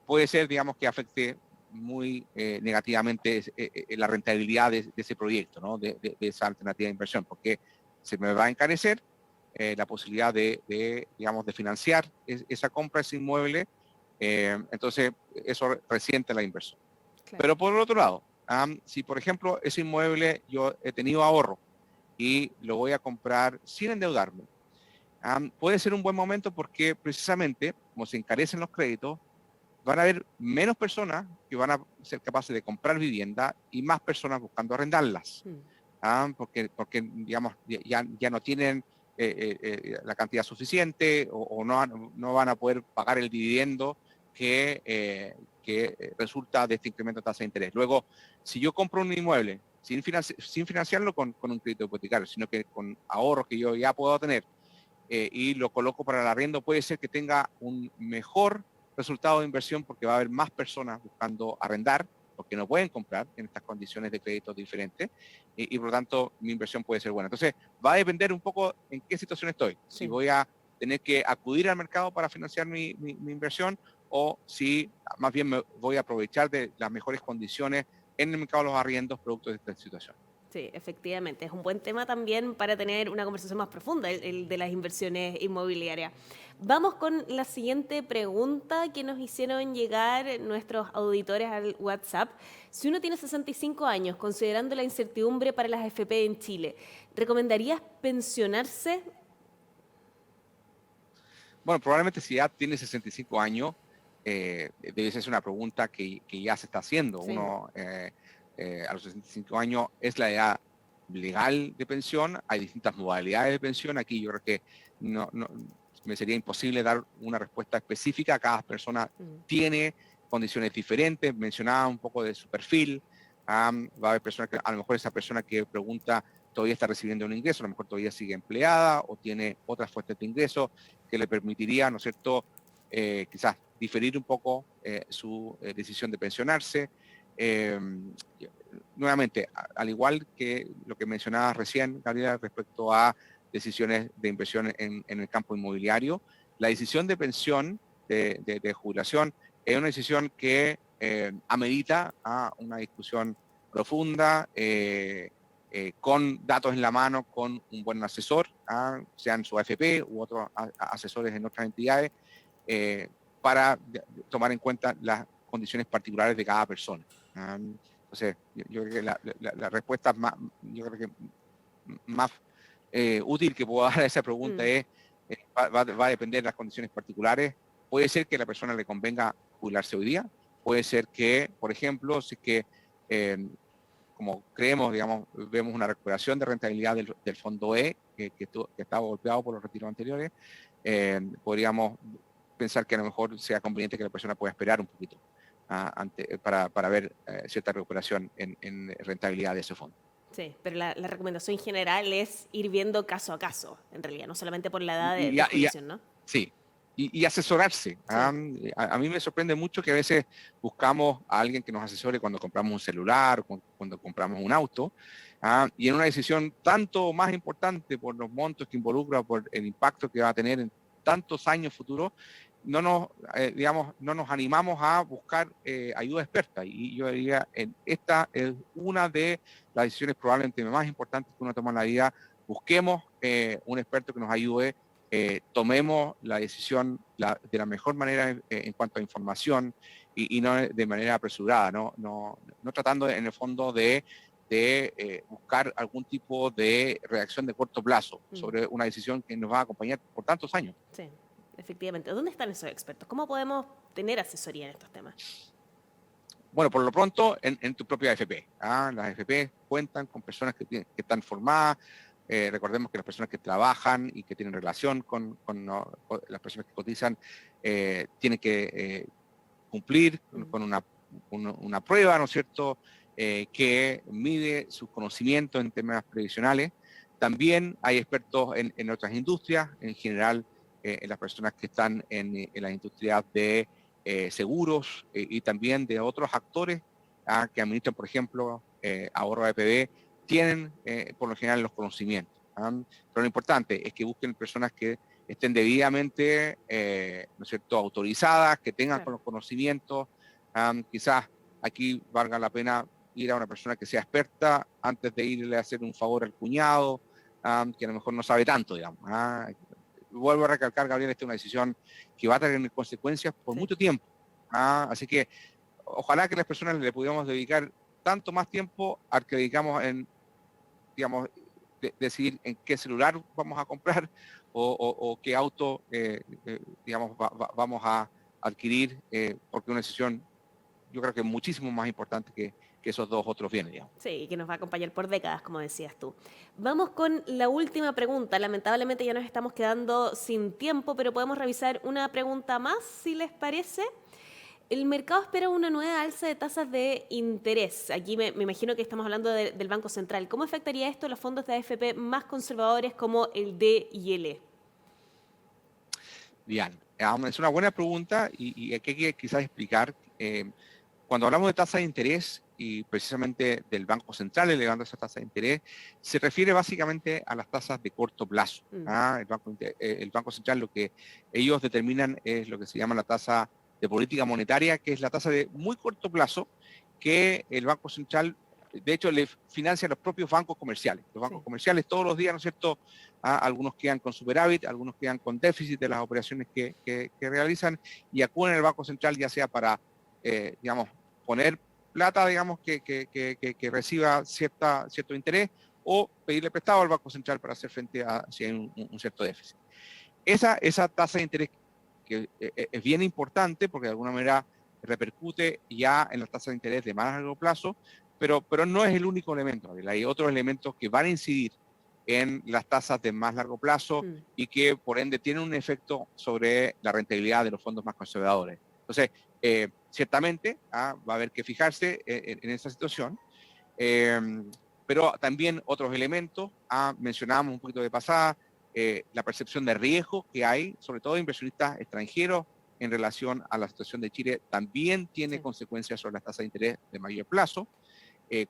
Puede ser, digamos, que afecte muy negativamente la rentabilidad de ese proyecto, ¿no?, de esa alternativa de inversión, porque se me va a encarecer la posibilidad digamos, de financiar esa compra, ese inmueble. Entonces, eso resiente la inversión. Claro. Pero por el otro lado, si por ejemplo ese inmueble yo he tenido ahorro y lo voy a comprar sin endeudarme, puede ser un buen momento porque precisamente, como se encarecen los créditos, van a haber menos personas que van a ser capaces de comprar vivienda y más personas buscando arrendarlas. Porque digamos, ya no tienen la cantidad suficiente o no van a poder pagar el dividendo que resulta de este incremento de tasa de interés. Luego, si yo compro un inmueble sin financiarlo con un crédito hipotecario, sino que con ahorros que yo ya puedo tener y lo coloco para el arriendo, puede ser que tenga un mejor resultado de inversión porque va a haber más personas buscando arrendar porque no pueden comprar en estas condiciones de créditos diferentes y por lo tanto mi inversión puede ser buena. Entonces va a depender un poco en qué situación estoy. Sí. Si voy a tener que acudir al mercado para financiar mi inversión o si más bien me voy a aprovechar de las mejores condiciones en el mercado de los arriendos producto de esta situación. Sí, efectivamente. Es un buen tema también para tener una conversación más profunda, el de las inversiones inmobiliarias. Vamos con la siguiente pregunta que nos hicieron llegar nuestros auditores al WhatsApp. Si uno tiene 65 años, considerando la incertidumbre para las AFP en Chile, ¿recomendarías pensionarse? Bueno, probablemente si ya tiene 65 años, debe ser una pregunta que ya se está haciendo. Sí. Uno... a los 65 años es la edad legal de pensión, hay distintas modalidades de pensión, aquí yo creo que no me sería imposible dar una respuesta específica, cada persona tiene condiciones diferentes, mencionaba un poco de su perfil, va a haber personas que a lo mejor esa persona que pregunta todavía está recibiendo un ingreso, a lo mejor todavía sigue empleada o tiene otras fuentes de ingreso que le permitiría, ¿no es cierto?, quizás diferir un poco su decisión de pensionarse. Eh, Nuevamente, al igual que lo que mencionabas recién, Gabriela, respecto a decisiones de inversión en el campo inmobiliario, la decisión de pensión, de jubilación, es una decisión que amerita a una discusión profunda, con datos en la mano, con un buen asesor, sean su AFP u otros asesores en otras entidades, para tomar en cuenta las condiciones particulares de cada persona. Entonces, yo creo que la respuesta más, yo creo que más útil que puedo dar a esa pregunta es, va a depender de las condiciones particulares. Puede ser que a la persona le convenga jubilarse hoy día, puede ser que, por ejemplo, si es que, como creemos, digamos, vemos una recuperación de rentabilidad del fondo E, que estaba golpeado por los retiros anteriores, podríamos pensar que a lo mejor sea conveniente que la persona pueda esperar un poquito para ver cierta recuperación en rentabilidad de ese fondo. Sí, pero la recomendación general es ir viendo caso a caso, en realidad, no solamente por la edad Y, de jubilación, ¿no? sí, y asesorarse. Sí. A mí me sorprende mucho que a veces buscamos a alguien que nos asesore cuando compramos un celular, cuando compramos un auto, y en una decisión tanto más importante por los montos que involucra, por el impacto que va a tener en tantos años futuros, digamos, no nos animamos a buscar ayuda experta. Y yo diría, esta es una de las decisiones probablemente más importantes que uno toma en la vida. Busquemos un experto que nos ayude, tomemos la decisión de la mejor manera en cuanto a información y no de manera apresurada, no tratando en el fondo de buscar algún tipo de reacción de corto plazo sobre una decisión que nos va a acompañar por tantos años. Sí, efectivamente. ¿Dónde están esos expertos? ¿Cómo podemos tener asesoría en estos temas? Bueno, por lo pronto, en tu propia AFP. Las AFP cuentan con personas que están formadas. Recordemos que las personas que trabajan y que tienen relación con las personas que cotizan tienen que cumplir con una prueba, ¿no es cierto?, que mide sus conocimientos en temas previsionales. También hay expertos en otras industrias, en general en las personas que están en las industrias de seguros y también de otros actores que administran, por ejemplo, ahorro de APB, tienen por lo general los conocimientos. Pero lo importante es que busquen personas que estén debidamente, ¿no es cierto?, autorizadas, que tengan los conocimientos. Quizás aquí valga la pena ir a una persona que sea experta antes de irle a hacer un favor al cuñado, que a lo mejor no sabe tanto, digamos. Vuelvo a recalcar, Gabriel, esta es una decisión que va a tener consecuencias por mucho tiempo. Así que ojalá que las personas le pudiéramos dedicar tanto más tiempo al que dedicamos en, digamos, decidir en qué celular vamos a comprar o qué auto, digamos, vamos a adquirir, porque una decisión yo creo que es muchísimo más importante que esos dos otros bienes, digamos. Sí, que nos va a acompañar por décadas, como decías tú. Vamos con la última pregunta. Lamentablemente ya nos estamos quedando sin tiempo, pero podemos revisar una pregunta más, si les parece. El mercado espera una nueva alza de tasas de interés. Aquí me imagino que estamos hablando del Banco Central. ¿Cómo afectaría esto a los fondos de AFP más conservadores como el D y el E? Bien, es una buena pregunta y aquí hay que quizás explicar. Cuando hablamos de tasa de interés y precisamente del Banco Central elevando esa tasa de interés, se refiere básicamente a las tasas de corto plazo. El Banco Central, lo que ellos determinan es lo que se llama la tasa de política monetaria, que es la tasa de muy corto plazo que el Banco Central, de hecho, le financia a los propios bancos comerciales. Los bancos comerciales todos los días, ¿no es cierto?, algunos quedan con superávit, algunos quedan con déficit de las operaciones que realizan y acuden al Banco Central ya sea para, digamos, poner plata, digamos, que reciba cierto interés o pedirle prestado al Banco Central para hacer frente a si hay un cierto déficit. Esa tasa de interés que es bien importante porque de alguna manera repercute ya en las tasas de interés de más largo plazo, pero no es el único elemento. Hay otros elementos que van a incidir en las tasas de más largo plazo y que por ende tienen un efecto sobre la rentabilidad de los fondos más conservadores. Entonces, ciertamente va a haber que fijarse en esa situación, pero también otros elementos, mencionábamos un poquito de pasada, la percepción de riesgo que hay, sobre todo de inversionistas extranjeros en relación a la situación de Chile también tiene Sí. consecuencias sobre las tasas de interés de mayor plazo.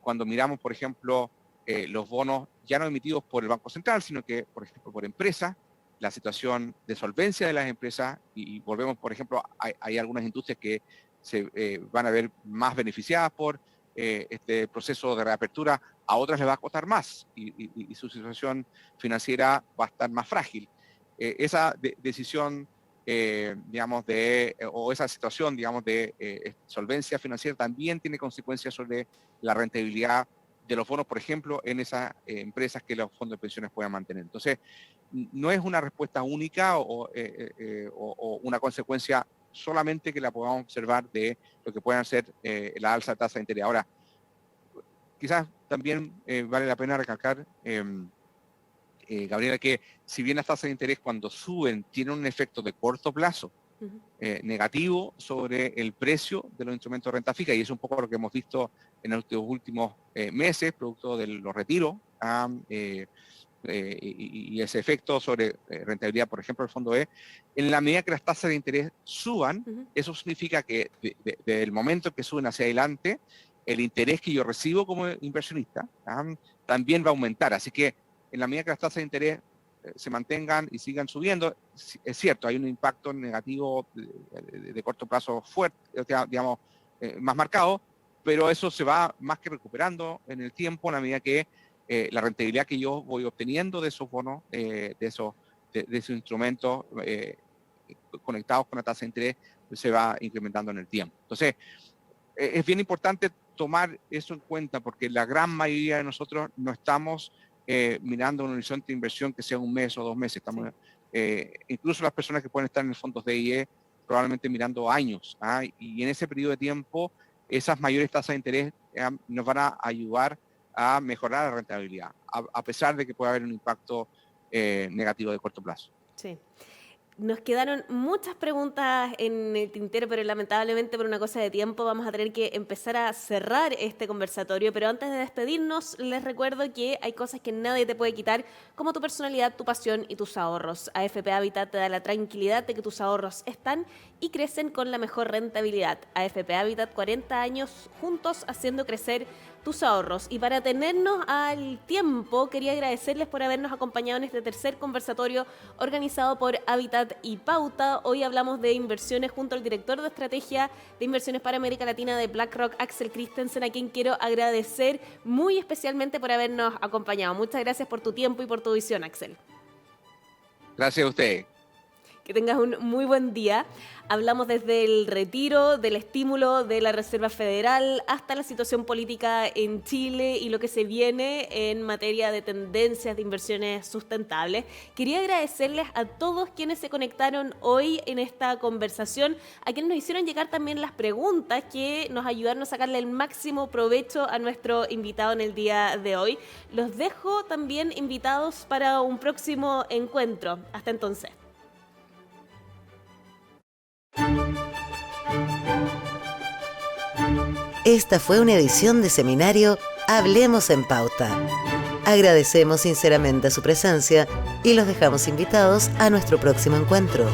Cuando miramos, por ejemplo, los bonos ya no emitidos por el Banco Central, sino que, por ejemplo, por empresas, la situación de solvencia de las empresas, y volvemos, por ejemplo, hay algunas industrias que se van a ver más beneficiadas por este proceso de reapertura, a otras les va a costar más y su situación financiera va a estar más frágil. Esa decisión, digamos, o esa situación, digamos, de solvencia financiera también tiene consecuencias sobre la rentabilidad de los bonos, por ejemplo, en esas empresas que los fondos de pensiones puedan mantener. Entonces, no es una respuesta única o una consecuencia solamente que la podamos observar de lo que puedan ser la alza de tasa de interés. Ahora, quizás también vale la pena recalcar, Gabriela, que si bien las tasas de interés cuando suben tienen un efecto de corto plazo negativo sobre el precio de los instrumentos de renta fija, y es un poco lo que hemos visto en los últimos meses, producto de los retiros, y ese efecto sobre rentabilidad, por ejemplo, del fondo E, en la medida que las tasas de interés suban, eso significa que desde el momento que suben hacia adelante, el interés que yo recibo como inversionista también va a aumentar. Así que en la medida que las tasas de interés se mantengan y sigan subiendo, es cierto, hay un impacto negativo de corto plazo fuerte, digamos, más marcado, pero eso se va más que recuperando en el tiempo, en la medida que la rentabilidad que yo voy obteniendo de esos bonos, de esos instrumentos conectados con la tasa de interés, se va incrementando en el tiempo. Entonces, es bien importante tomar eso en cuenta, porque la gran mayoría de nosotros no estamos mirando un horizonte de inversión que sea un mes o 2 meses. Estamos, incluso las personas que pueden estar en fondos de IE, probablemente mirando años. Y en ese periodo de tiempo, esas mayores tasas de interés nos van a ayudar a mejorar la rentabilidad, a pesar de que pueda haber un impacto negativo de corto plazo. Sí. Nos quedaron muchas preguntas en el tintero, pero lamentablemente por una cosa de tiempo vamos a tener que empezar a cerrar este conversatorio. Pero antes de despedirnos, les recuerdo que hay cosas que nadie te puede quitar, como tu personalidad, tu pasión y tus ahorros. AFP Habitat te da la tranquilidad de que tus ahorros están y crecen con la mejor rentabilidad. AFP Habitat, 40 años juntos haciendo crecer tus ahorros. Y para tenernos al tiempo, quería agradecerles por habernos acompañado en este tercer conversatorio organizado por Habitat y Pauta. Hoy hablamos de inversiones junto al director de estrategia de inversiones para América Latina de BlackRock, Axel Christensen, a quien quiero agradecer muy especialmente por habernos acompañado. Muchas gracias por tu tiempo y por tu visión, Axel. Gracias a usted. Que tengas un muy buen día. Hablamos desde el retiro, del estímulo de la Reserva Federal, hasta la situación política en Chile y lo que se viene en materia de tendencias de inversiones sustentables. Quería agradecerles a todos quienes se conectaron hoy en esta conversación, a quienes nos hicieron llegar también las preguntas que nos ayudaron a sacarle el máximo provecho a nuestro invitado en el día de hoy. Los dejo también invitados para un próximo encuentro. Hasta entonces. Esta fue una edición de seminario Hablemos en Pauta. Agradecemos sinceramente su presencia y los dejamos invitados a nuestro próximo encuentro.